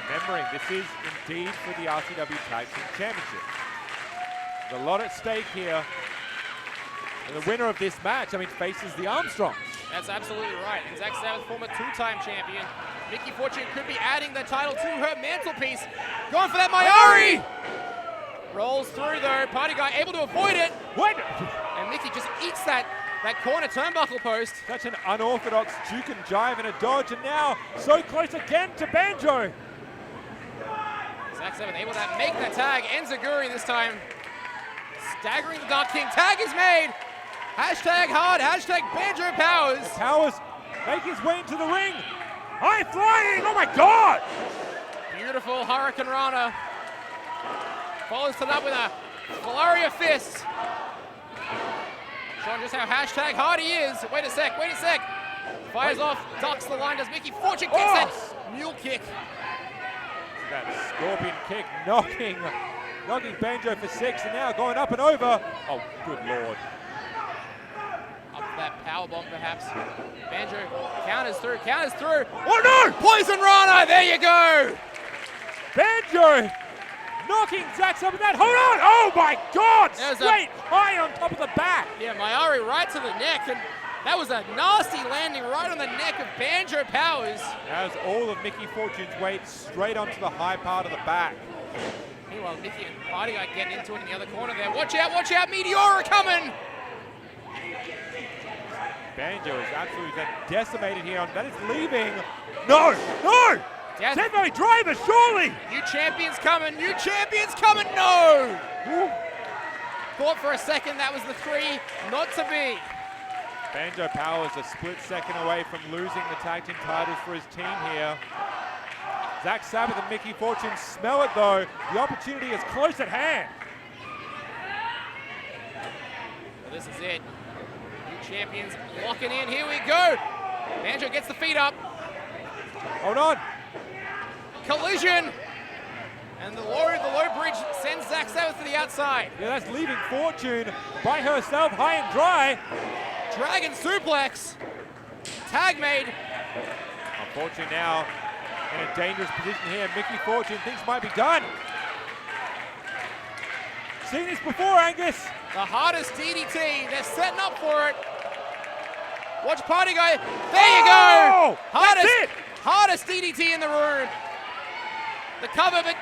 Remembering, this is indeed for the RCW Tag Team Championships. There's a lot at stake here. And the winner of this match, faces the Armstrongs. That's absolutely right. And Zach Sabbath, former 2-time champion. Miki Fortune could be adding the title to her mantelpiece. Going for that Mayari! Rolls through though. Party Guy able to avoid it. What? And Miki just eats that corner turnbuckle post. Such an unorthodox juke and jive and a dodge, and now so close again to Banjo. Zach Sabbath able to make that tag. Enziguri this time. Staggering the Dark King. Tag is made. Hashtag hard. Hashtag Banjo Powers. Powers make his way into the ring. High flying. Oh my God. Beautiful Hurricane Rana. Follows it up with a Flurry of Fists. Showing just how hashtag hard he is. Wait a sec. Fires off, ducks the line, does Miki Fortune, kicks that mule kick. That scorpion kick knocking Banjo for 6, and now going up and over. Oh, good lord. Up for that power bomb, perhaps. Banjo counters through. Oh no! Poison Rana, there you go! Banjo knocking Zax up with that. Hold on! Oh my god! Straight high on top of the back. Yeah, Mayari right to the neck, and that was a nasty landing right on the neck of Banjo Powers. That was all of Miki Fortune's weight straight onto the high part of the back. Meanwhile, Miki and Party Guy getting into it in the other corner there. Watch out, Meteora coming! Banjo is absolutely decimated here. That is leaving. No! Deathboy driver, surely! New champions coming, no! Woo. Thought for a second that was the 3, not to be. Banjo Powers a split second away from losing the tag team titles for his team here. Zach Sabbath and Miki Fortune smell it though. The opportunity is close at hand. Well, this is it. New champions locking in. Here we go. Banjo gets the feet up. Hold on. Collision. And the low bridge sends Zach Sabbath to the outside. Yeah, that's leaving Fortune by herself high and dry. Dragon suplex. Tag made. Fortune now in a dangerous position here. Miki Fortune thinks might be done. Seen this before, Angus. The hardest DDT. They're setting up for it. Watch Party Guy. There you go. Hardest DDT in the room. The cover, but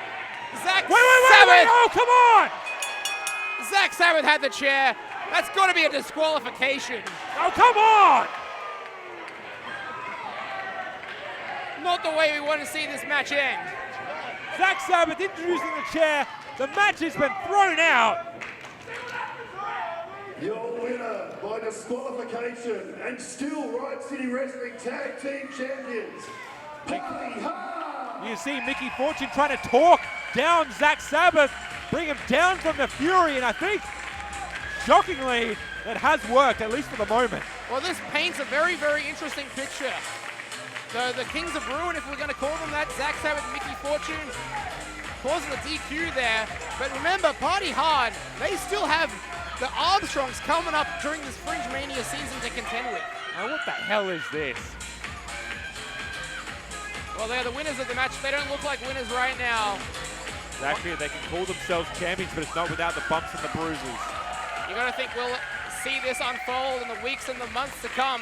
Zach Sabbath. Oh, come on. Zach Sabbath had the chair. That's got to be a disqualification. Oh, come on. Not the way we want to see this match end. Zach Sabbath introducing the chair. The match has been thrown out. Your winner by disqualification and still Riot City Wrestling Tag Team Champions, Party Hard. You see Miki Fortune trying to talk down Zach Sabbath, bring him down from the Fury, and I think, shockingly, it has worked, at least for the moment. Well, this paints a very, very interesting picture. So the Kings of Ruin, if we're going to call them that, Zach Sabbath and Miki Fortune, causing the DQ there. But remember, Party Hard, they still have the Armstrongs coming up during this FringeMania season to contend with. Now, what the hell is this? Well, they're the winners of the match. They don't look like winners right now. Actually, they can call themselves champions, but it's not without the bumps and the bruises. You got to think we'll see this unfold in the weeks and the months to come.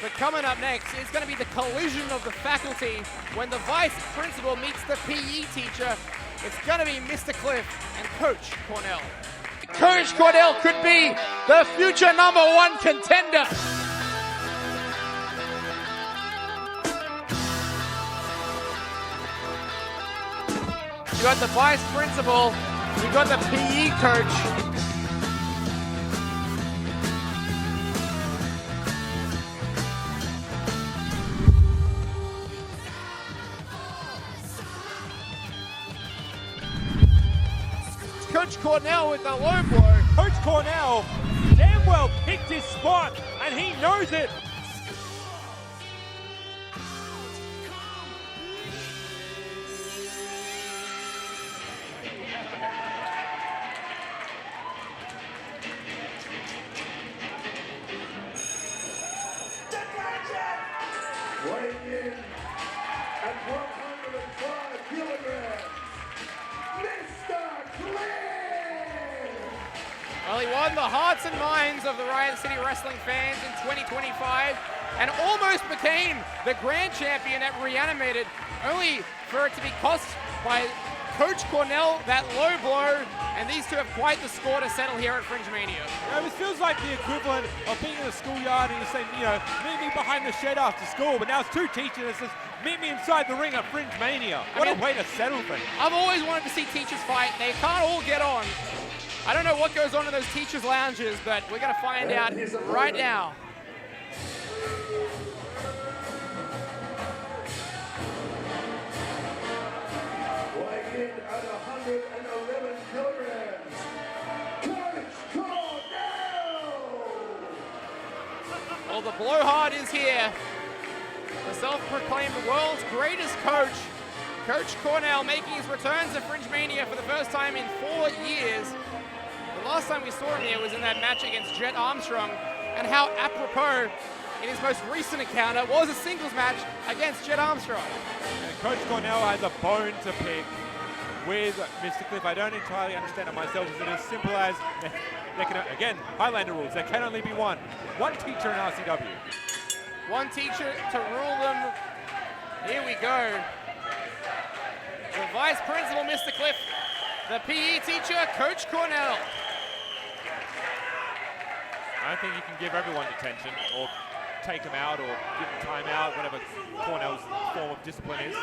But coming up next is going to be the collision of the faculty when the vice principal meets the PE teacher. It's going to be Mr. Cliff and Coach Cornell. Coach Cornell could be the future #1 contender. You got the vice principal, you got the PE coach. Coach Cornell with the low blow. Coach Cornell damn well picked his spot, and he knows it. Weighing in at 105 kilograms, Mr. Cliff! Well, he won the hearts and minds of the Riot City Wrestling fans in 2025 and almost became the grand champion at Reunited, only for it to be cost by Coach Cornell that low blow, and these two have quite the score to settle here at FringeMania. Yeah, this feels like the equivalent of being in a schoolyard and you're saying, you know, meet me behind the shed after school, but now it's two teachers that says, meet me inside the ring at FringeMania. What a way to settle things. I've always wanted to see teachers fight. They can't all get on. I don't know what goes on in those teachers' lounges, but we're going to find out right now. Weighing in at 111 kilograms, Coach Cornell! Blowhard is here. The self-proclaimed world's greatest coach, Coach Cornell, making his return to FringeMania for the first time in 4 years. The last time we saw him here was in that match against Jet Armstrong, and how apropos in his most recent encounter was a singles match against Jet Armstrong. And Coach Cornell has a bone to pick with Mr. Cliff. I don't entirely understand it myself. Is it as simple as, they can, again, Highlander rules, there can only be one teacher in RCW. One teacher to rule them. Here we go. The vice principal, Mr. Cliff. The PE teacher, Coach Cornell. I don't think you can give everyone detention or take them out or give them time out, whatever Cornell's form of discipline is.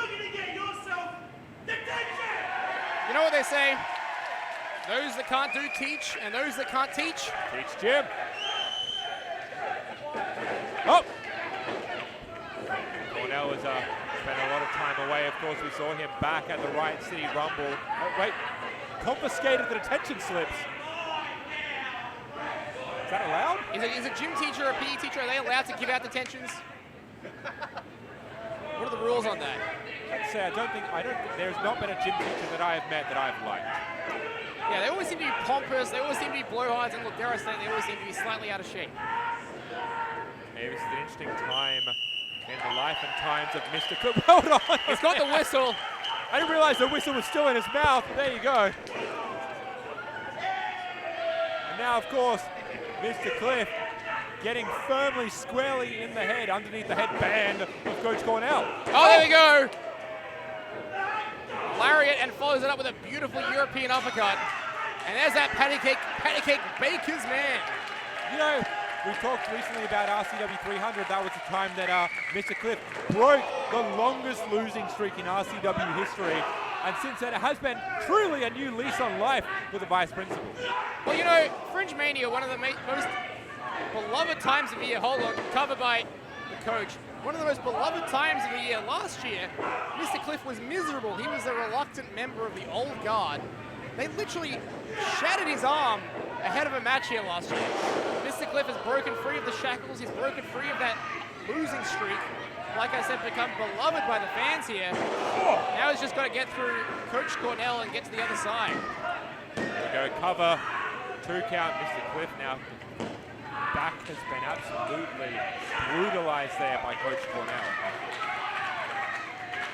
You know what they say? Those that can't do, teach, and those that can't teach. Teach Jim. Oh! Cornell has spent a lot of time away. Of course, we saw him back at the Riot City Rumble. Oh, wait, confiscated the detention slips. Is that allowed? Is a gym teacher or a PE teacher, are they allowed to give out detentions? What are the rules on that? I'd say I don't think there's not been a gym teacher that I have met that I've liked. Yeah, they always seem to be pompous, they always seem to be blowhards, and look, dare I say, they always seem to be slightly out of shape. Maybe this is an interesting time in the life and times of Mr. Cook. Hold on! He's got the whistle. I didn't realize the whistle was still in his mouth. There you go. And now, of course, Mr. Cliff getting firmly, squarely in the head, underneath the headband of Coach Cornell. Oh, there we go. Lariat, and follows it up with a beautiful European uppercut. And there's that patty cake baker's man. You know, we talked recently about RCW 300. That was the time that Mr. Cliff broke the longest losing streak in RCW history. And since then, it has been truly a new lease on life with the vice principal. Well, you know, FringeMania, one of the most beloved times of the year. Hold on, covered by the coach. One of the most beloved times of the year. Last year, Mr. Cliff was miserable. He was a reluctant member of the old guard. They literally shattered his arm ahead of a match here last year. Mr. Cliff has broken free of the shackles. He's broken free of that losing streak. Like I said, become beloved by the fans here. Now he's just got to get through Coach Cornell and get to the other side. There we go, cover, 2 count, Mr. Cliff. Now, back has been absolutely brutalized there by Coach Cornell.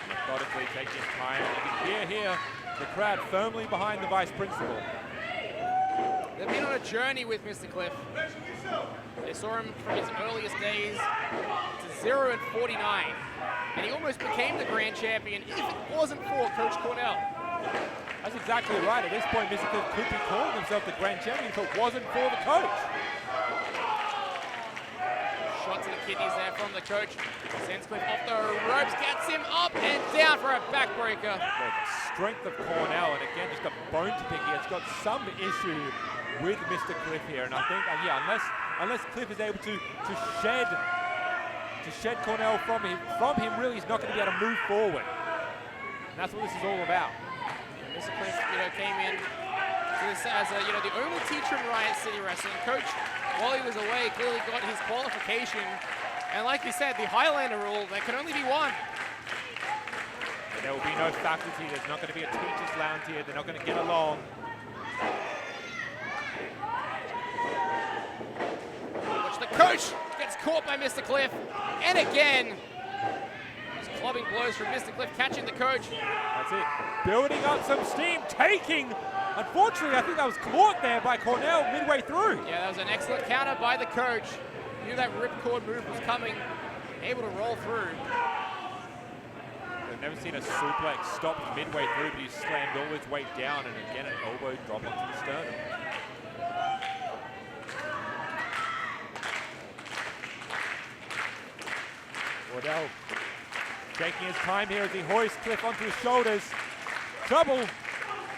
Methodically taking his time. You can hear the crowd firmly behind the vice principal. They've been on a journey with Mr. Cliff. They saw him from his earliest days to 0 and 49. And he almost became the grand champion if it wasn't for Coach Cornell. That's exactly right. At this point, Mr. Cliff could be calling himself the grand champion if it wasn't for the coach. Shot to the kidneys there from the coach. Sends Cliff off the ropes, gets him up and down for a backbreaker. The strength of Cornell, and again, just a bone to pick here. It's got some issue with Mr. Cliff here, and I think, yeah, unless Cliff is able to shed Cornell from him, really, he's not going to be able to move forward. And that's what this is all about. Mr. Cliff, came in to this as the only teacher in Riot City Wrestling. Coach, while he was away, clearly got his qualification. And like you said, the Highlander rule, there can only be one. And there will be no faculty. There's not going to be a teacher's lounge here. They're not going to get along. Watch the coach gets caught by Mr. Cliff. And again, just clubbing blows from Mr. Cliff, catching the coach. That's it. Building up some steam, taking. Unfortunately, I think that was caught there by Cornell midway through. Yeah, that was an excellent counter by the coach. Knew that ripcord move was coming, able to roll through. I've never seen a suplex stop midway through, but he slammed all his weight down, and again an elbow drop onto the sternum. Wardell taking his time here as he hoists Cliff onto his shoulders. Trouble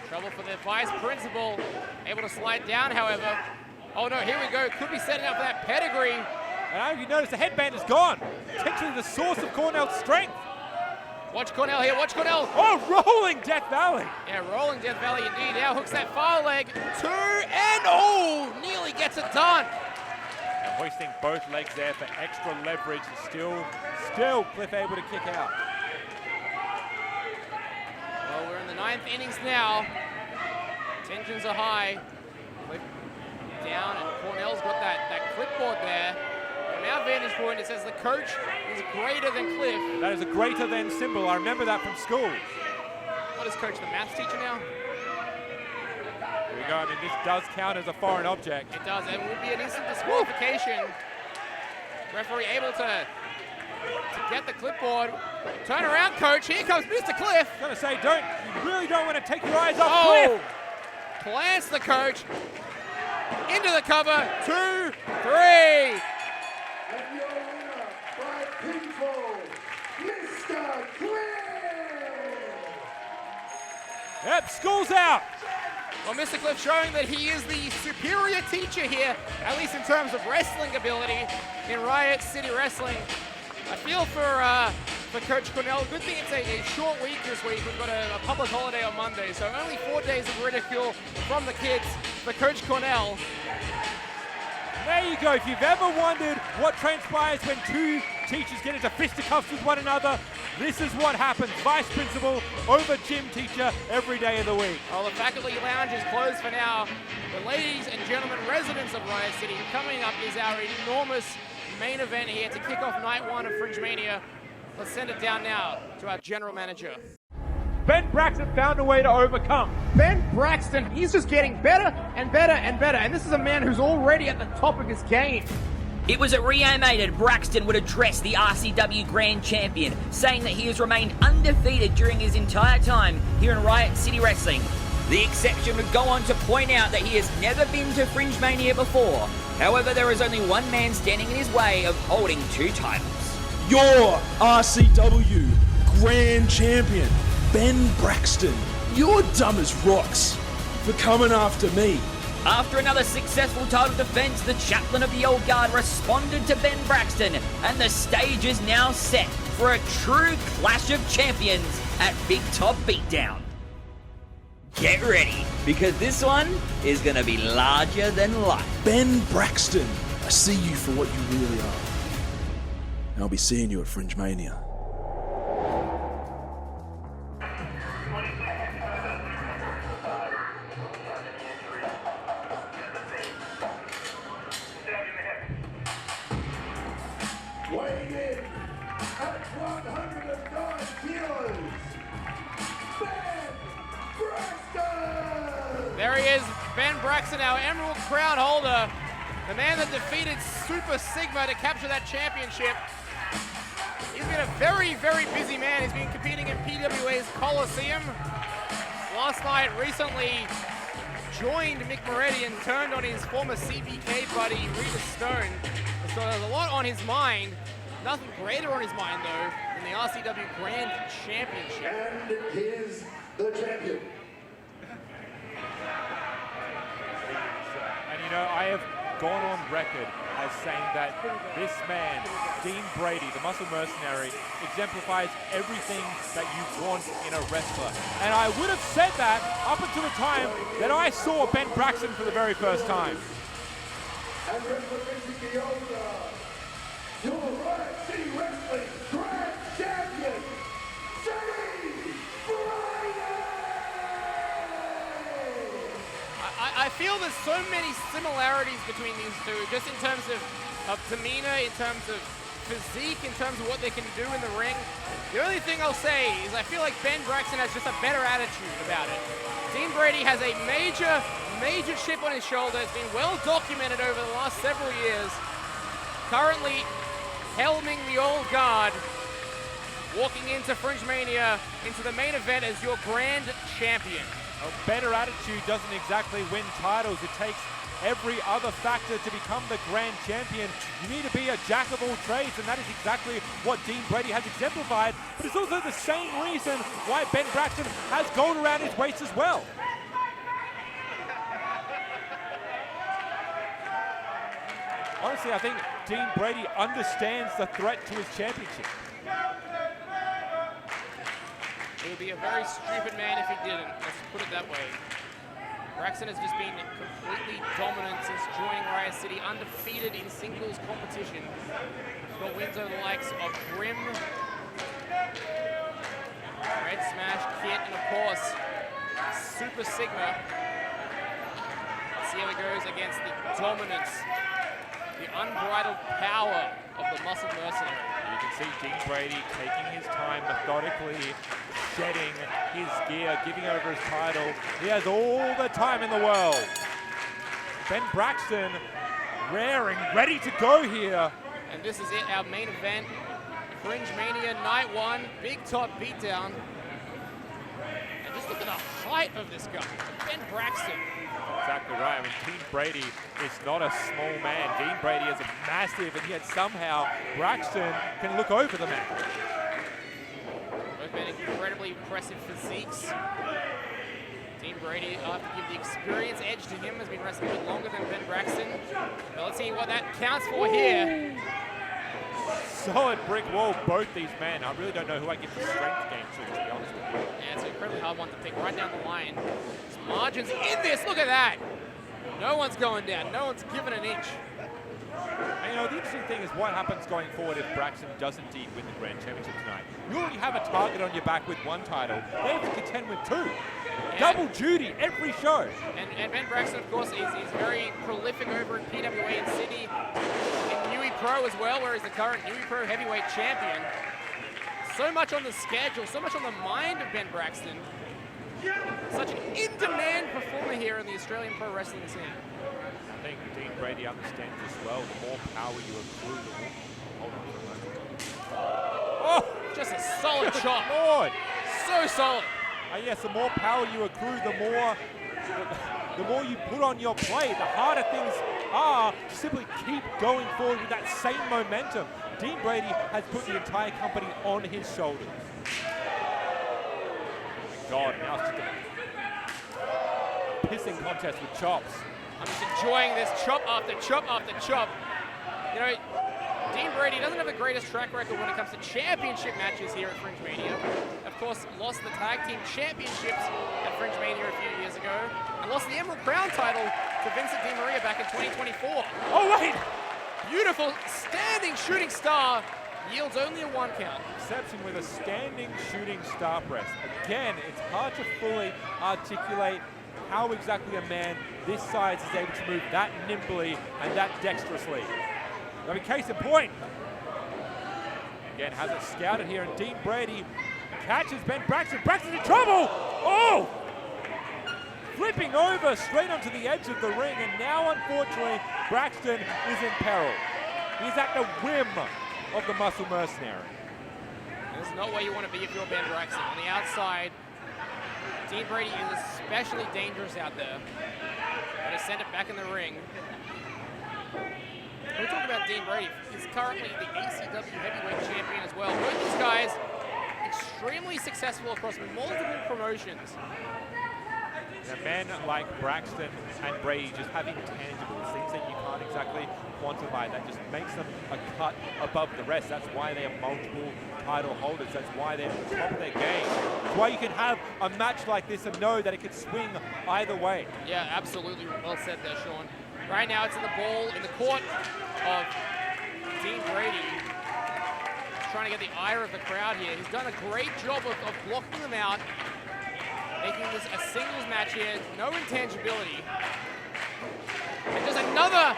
for the vice principal. Able to slide down, however. Oh no, here we go. Could be setting up for that pedigree. And I don't know if you notice the headband is gone. Potentially the source of Cornell's strength. Watch Cornell here, watch Cornell. Oh, rolling Death Valley. Yeah, rolling Death Valley indeed. Now hooks that far leg. 2 and oh, nearly gets it done. Hoisting both legs there for extra leverage. Still Cliff able to kick out. Well, we're in the 9th innings now. Tensions are high. Cliff down, and Cornell's got that clipboard there. From our vantage point, it says the coach is greater than Cliff. That is a greater than symbol. I remember that from school. What is coach, the maths teacher now? Here we go. I mean, this does count as a foreign object. It does. It would be an instant disqualification. Referee able to get the clipboard. Turn around, coach. Here comes Mr. Cliff. I was going to say, you really don't want to take your eyes off Cliff. Plants the coach. Into the cover. 2, 3. And your winner by pinfall, Mr. Cliff! Yep, school's out. Well, Mr. Cliff showing that he is the superior teacher here, at least in terms of wrestling ability in Riot City Wrestling. I feel for Coach Cornell. Good thing it's a short week this week. We've got a public holiday on Monday, so only 4 days of ridicule from the kids for Coach Cornell. There you go. If you've ever wondered what transpires when two teachers get into fisticuffs with one another, this is what happens. Vice principal over gym teacher every day of the week. Well, the faculty lounge is closed for now. The ladies and gentlemen residents of Riot City, coming up is our enormous main event here to kick off night 1 of FringeMania. Let's send it down now to our general manager. Ben Braxton found a way to overcome. Ben Braxton, he's just getting better and better and better. And this is a man who's already at the top of his game. It was at Reunited, Braxton would address the RCW Grand Champion, saying that he has remained undefeated during his entire time here in Riot City Wrestling. The exception would go on to point out that he has never been to FringeMania before. However, there is only one man standing in his way of holding 2 titles. Your RCW Grand Champion, Ben Braxton. You're dumb as rocks for coming after me. After another successful title defense, the Chaplain of the Old Guard responded to Ben Braxton, and the stage is now set for a true clash of champions at Big Top Beatdown. Get ready, because this one is going to be larger than life. Ben Braxton, I see you for what you really are. I'll be seeing you at FringeMania. Weighing in at 109 kilos, Ben Braxton! There he is, Ben Braxton, our Emerald Crown holder. The man that defeated Super Sigma to capture that championship. He's been a very, very busy man. He's been competing in PWA's Coliseum. Last night, recently joined Mick Moretti and turned on his former CBK buddy, Rita Stone. So there's a lot on his mind. Nothing greater on his mind, though, than the RCW Grand Championship. And here's the champion. And you know, I have gone on record as saying that this man, Dean Brady, the muscle mercenary, exemplifies everything that you want in a wrestler. And I would have said that up until the time that I saw Ben Braxton for the very first time. And representing the Old Guard, your Riot City Wrestling Grand Champion, I feel there's so many similarities between these two, just in terms of demeanor, in terms of physique, in terms of what they can do in the ring. The only thing I'll say is I feel like Ben Braxton has just a better attitude about it. Dean Brady has a major chip on his shoulder. It's been well documented over the last several years. Currently helming the Old Guard, walking into FringeMania, into the main event as your Grand Champion. A better attitude doesn't exactly win titles. It takes every other factor to become the Grand Champion. You need to be a jack of all trades, and that is exactly what Dean Brady has exemplified. But it's also the same reason why Ben Braxton has gold around his waist as well. Honestly, I think Dean Brady understands the threat to his championship. He would be a very stupid man if he didn't. Let's put it that way. Braxton has just been completely dominant since joining Riot City, undefeated in singles competition. He's got wins over the likes of Grim, Red Smash, Kit, and of course, Super Sigma. Let's see how he goes against the dominance, the unbridled power of the Muscle Mercenary. You can see Dean Brady taking his time methodically, shedding his gear, giving over his title. He has all the time in the world. Ben Braxton raring, ready to go here. And this is it, our main event. FringeMania Night 1, Big Top Beatdown. And just look at the height of this guy, Ben Braxton. Exactly right. I mean, Dean Brady is not a small man. Dean Brady is massive, and yet somehow Braxton can look over the man. Both men incredibly impressive physiques. Dean Brady, to give the experience edge to him, has been wrestling a bit longer than Ben Braxton. But let's see what that counts for here. Solid brick wall, both these men. I really don't know who I give the strength game to be honest with you. Yeah, it's an incredibly hard one to pick right down the line. There's margins in this, look at that. No one's going down, no one's given an inch. And you know, the interesting thing is what happens going forward if Braxton does indeed win the Grand Championship tonight. You already have a target on your back with one title. They have to contend with two. Yeah. Double duty every show. And Ben Braxton, of course, is very prolific over in PWA in Sydney. Pro as well, where he's the current Nui Pro heavyweight champion. So much on the schedule, so much on the mind of Ben Braxton. Such an in-demand performer here in the Australian pro wrestling scene. I think Dean Brady understands as well. The more power you accrue, the more... Hold on for a moment. Oh, just a solid shot. Lord. So solid. Yes, the more power you accrue, the more you put on your play, the harder things are to simply keep going forward with that same momentum. Dean Brady has put the entire company on his shoulders. Oh my God, now it's just a pissing contest with chops. I'm just enjoying this chop after chop after chop. You know, Dean Brady doesn't have the greatest track record when it comes to championship matches here at FringeMania. Of course, lost the Tag Team Championships at FringeMania a few years ago, and lost the Emerald Crown title to Vincent DiMaria back in 2024. Oh, wait! Beautiful standing shooting star yields only a 1 count. Exception with a standing shooting star press. Again, it's hard to fully articulate how exactly a man this size is able to move that nimbly and that dexterously. I mean, case in point. Again, has it scouted here, and Dean Brady catches Ben Braxton. Braxton's in trouble! Oh! Flipping over straight onto the edge of the ring, and now, unfortunately, Braxton is in peril. He's at the whim of the Muscle Mercenary. This is not where you want to be if you're Ben Braxton. On the outside, Dean Brady is especially dangerous out there. Got to send it back in the ring. We're talking about Dean Brady. He's currently the RCW heavyweight champion as well. Both these guys extremely successful across multiple promotions. Now, men like Braxton and Brady just have intangibles, things that you can't exactly quantify, that just makes them a cut above the rest. That's why they are multiple title holders. That's why they're at the top of their game. That's why you can have a match like this and know that it could swing either way. Yeah, absolutely well said there, Sean. Right now it's in the ball in the court of Dean Brady. He's trying to get the ire of the crowd here. He's done a great job of blocking them out, making this a singles match here, no intangibility. And there's another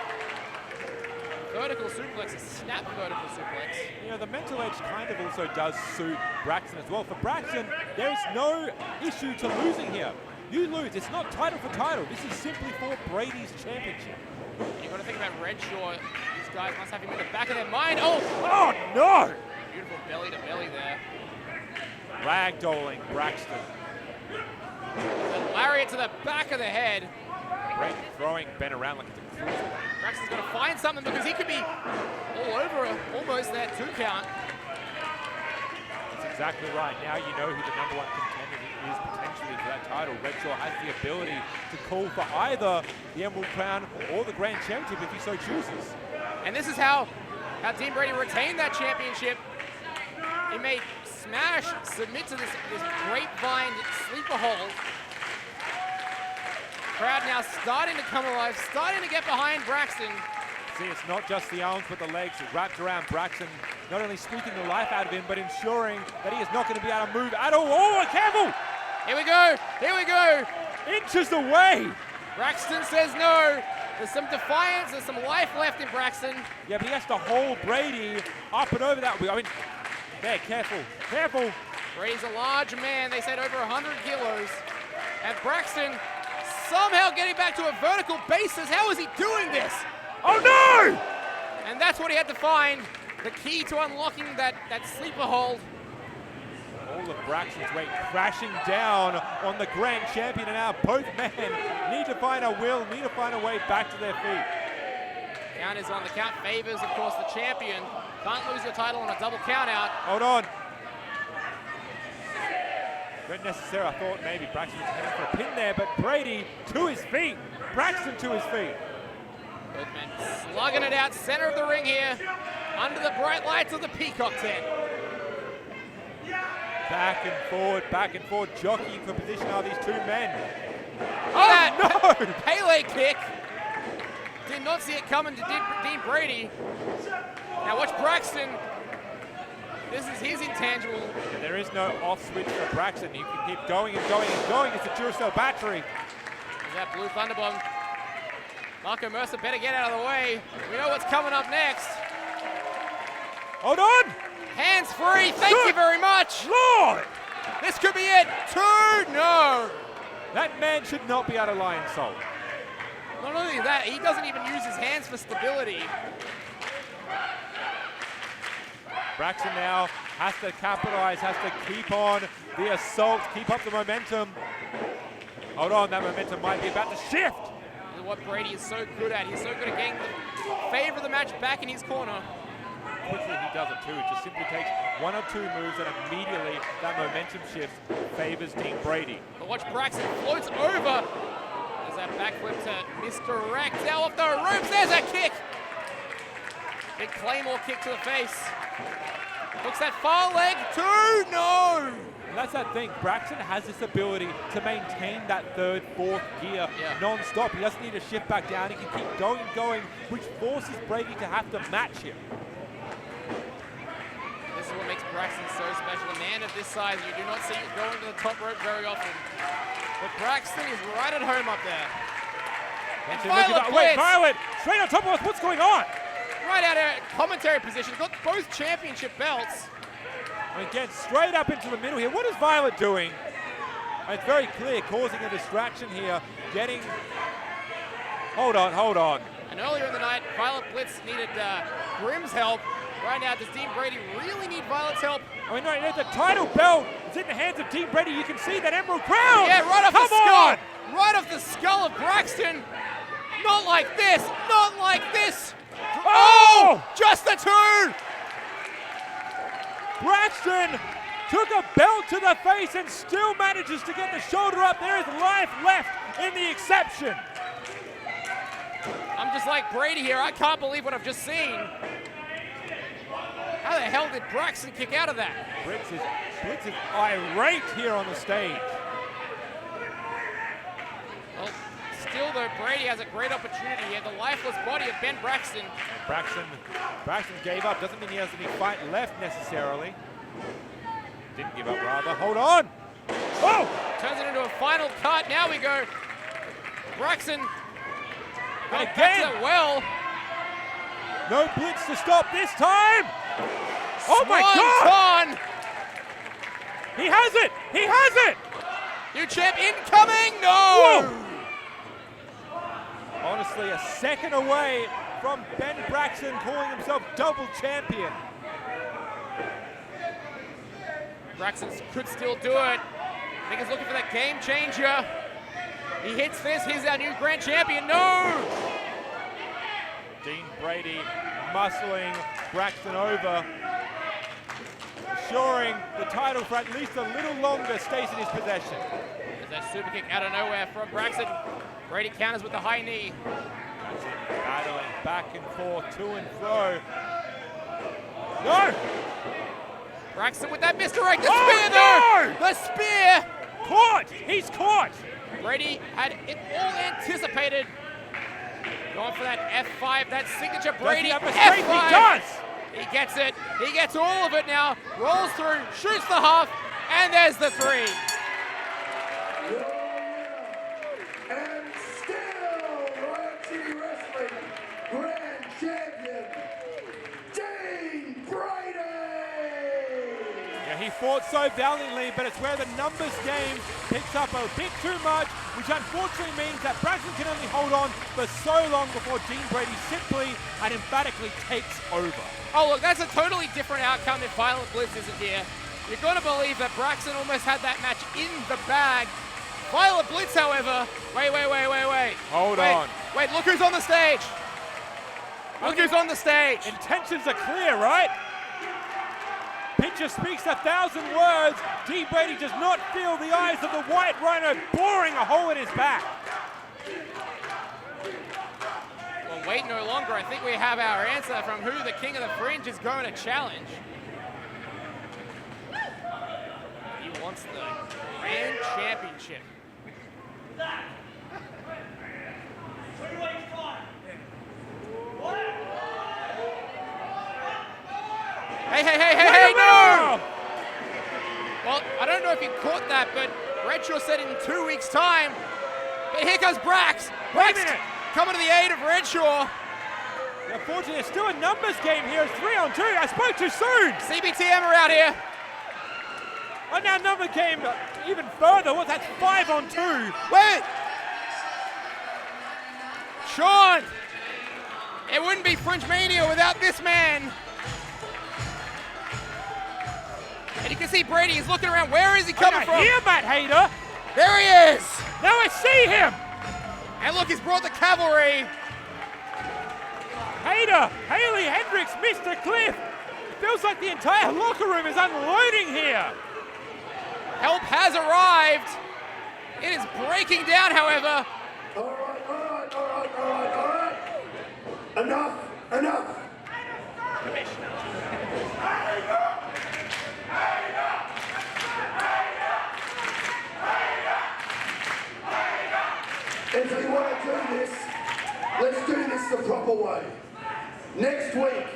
vertical suplex, a snap vertical suplex. You know, the mental edge kind of also does suit Braxton as well. For Braxton, there is no issue to losing here. You lose, it's not title for title. This is simply for Brady's championship. You've got to think about Redshaw. These guys must have him in the back of their mind. Oh! Oh, no! Beautiful belly to belly there. Ragdolling Braxton. The lariat to the back of the head. Brady throwing Ben around like it's a cruiser. Braxton's going to find something because he could be all over almost that 2 count. That's exactly right. Now you know who the #1 contender is potentially for that title. Redshaw has the ability to call for either the Emerald Crown or the Grand Championship if he so chooses. And this is how Dean Brady retained that championship. He made Smash submit to this grapevine sleeper hold. Crowd now starting to come alive, starting to get behind Braxton. See, it's not just the arms but the legs wrapped around Braxton, not only squeaking the life out of him, but ensuring that he is not going to be able to move at all. Oh, careful! Here we go, here we go. Inches away. Braxton says no. There's some defiance, there's some life left in Braxton. Yeah, but he has to hold Brady up and over that. I mean, there, careful, careful. Brady's a large man, they said over 100 kilos. And Braxton somehow getting back to a vertical basis. How is he doing this? Oh no! And that's what he had to find, the key to unlocking that sleeper hold. All of Braxton's weight crashing down on the grand champion, and now both men need to find a will, need to find a way back to their feet. Count is on the count, favors, of course, the champion. Can't lose your title on a double count out. Hold on. Not necessary, I thought maybe Braxton was heading for a pin there, but Brady to his feet. Braxton to his feet. Both men slugging it out, center of the ring here, under the bright lights of the Peacock tent. Back and forward, jockeying for position are these two men. Oh no! Pele kick. Did not see it coming to Dean Brady. Now watch Braxton. This is his intangible. And there is no off switch for Braxton. He can keep going and going and going. It's a Duracell battery. There's that blue Thunderbomb. Marco Mercer better get out of the way. We know what's coming up next. Hold on! Hands free, thank you very much. Lord! This could be it. 2, no. That man should not be out of Lion Soul. Not only that, he doesn't even use his hands for stability. Braxton now has to capitalize, has to keep on the assault, keep up the momentum. Hold on, that momentum might be about to shift. This is what Brady is so good at. He's so good at getting the favor of the match back in his corner. Quickly he does it too. It just simply takes 1 or 2 moves and immediately that momentum shift favors Dean Brady. But watch Braxton floats over. There's that backflip to misdirect. Now off the ropes, there's a kick. Big Claymore kick to the face. Hooks that far leg, 2, no. And that's that thing, Braxton has this ability to maintain that 3rd, 4th gear non-stop. He doesn't need to shift back down, he can keep going and going, which forces Brady to have to match him. This is what makes Braxton so special. A man of this size, you do not see it going to the top rope very often. But Braxton is right at home up there. And Violet wait, Violet, straight on top of us, what's going on? Right out of commentary position, got both championship belts. Again, straight up into the middle here. What is Violet doing? It's very clear, causing a distraction here, getting... Hold on. And earlier in the night, Violet Blitz needed Grim's help. Right now, does Dean Brady really need Violet's help? I mean, no, the title belt is in the hands of Dean Brady. You can see that Emerald Crown. Yeah, right off Come the skull. on. Right off the skull of Braxton. Not like this. Not like this. Oh! Just the 2. Braxton took a belt to the face and still manages to get the shoulder up. There is life left in the exception. I'm just like Brady here. I can't believe what I've just seen. How the hell did Braxton kick out of that? Blitz is irate here on the stage. Well, still though, Brady has a great opportunity here. The lifeless body of Ben Braxton. Braxton gave up. Doesn't mean he has any fight left necessarily. Didn't give up, rather. Hold on. Oh! Turns it into a final cut. Now we go. Braxton. And again. Well. No blitz to stop this time. Oh my God! He has it. He has it. New champ incoming. No. Whoa. Honestly, a second away from Ben Braxton calling himself double champion. Braxton could still do it. I think he's looking for that game changer. He hits this. He's our new grand champion. No! Dean Brady muscling Braxton over, ensuring the title for at least a little longer stays in his possession. There's that super kick out of nowhere from Braxton. Brady counters with the high knee. Battling back and forth, to and fro. No! Braxton with that misdirect. The spear, no! The spear! Caught! He's caught! Brady had it all anticipated. Going for that F5, that signature Brady Does he have a straight? F5. He does! He gets it. He gets all of it now. Rolls through, shoots the half, and there's the 3. And still Riot City Wrestling Grand Champion, Dean Brady! Yeah, he fought so valiantly, but it's where the numbers game picks up a bit too much, which unfortunately means that Braxton can only hold on for so long before Dean Brady simply and emphatically takes over. Oh, look, that's a totally different outcome if Violent Blitz isn't here. You're going to believe that Braxton almost had that match in the bag. Violent Blitz, however, wait. Hold on. Wait, look who's on the stage. Look who's on the stage. Intentions are clear, right? Picture speaks 1,000 words. Dean Brady does not feel the eyes of the White Rhino boring a hole in his back. Well, wait no longer. I think we have our answer from who the King of the Fringe is going to challenge. He wants the Grand Championship. Hey, no! Well, I don't know if you caught that, but Redshaw said in 2 weeks' time. But here comes Brax. Braxton coming to the aid of Redshaw. Unfortunately, it's still a numbers game here. It's 3-on-2. I spoke too soon. CBTM are out here. Oh, now number game even further. What's that? 5-on-2. Wait! Sean! It wouldn't be FRINGEMANIA without this man. And you can see Brady is looking around. Where is he coming from? Here, Matt Hayter. There he is. Now I see him. And look, he's brought the cavalry. Hayter, Haley, Hendricks, Mr. Cliff. Feels like the entire locker room is unloading here. Help has arrived. It is breaking down, however. All right. Enough. If we want to do this, let's do this the proper way. Next week,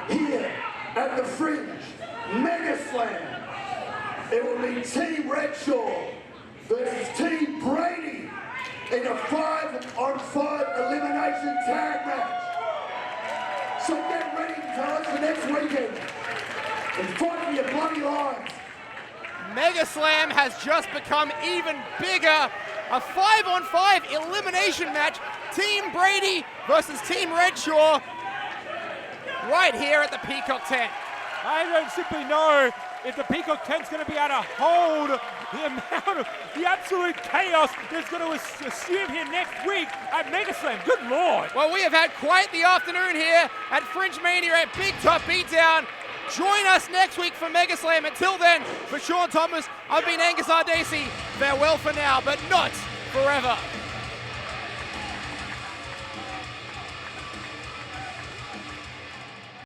here at the Fringe Mega Slam, it will be Team Redshaw versus Team Brady in a 5-on-5 elimination tag match. So get ready, fellas, for next weekend and fight for your bloody lives. Mega Slam has just become even bigger. A 5-on-5 elimination match. Team Brady versus Team Redshaw. Right here at the Peacock tent. I don't simply know if the Peacock tent's going to be able to hold the amount of the absolute chaos that's going to assume here next week at Mega Slam. Good Lord. Well, we have had quite the afternoon here at FRINGEMANIA at Big Top Beatdown. Join us next week for Mega Slam. Until then, for Sean Thomas, I've been Angus Ardesi. Farewell for now, but not forever.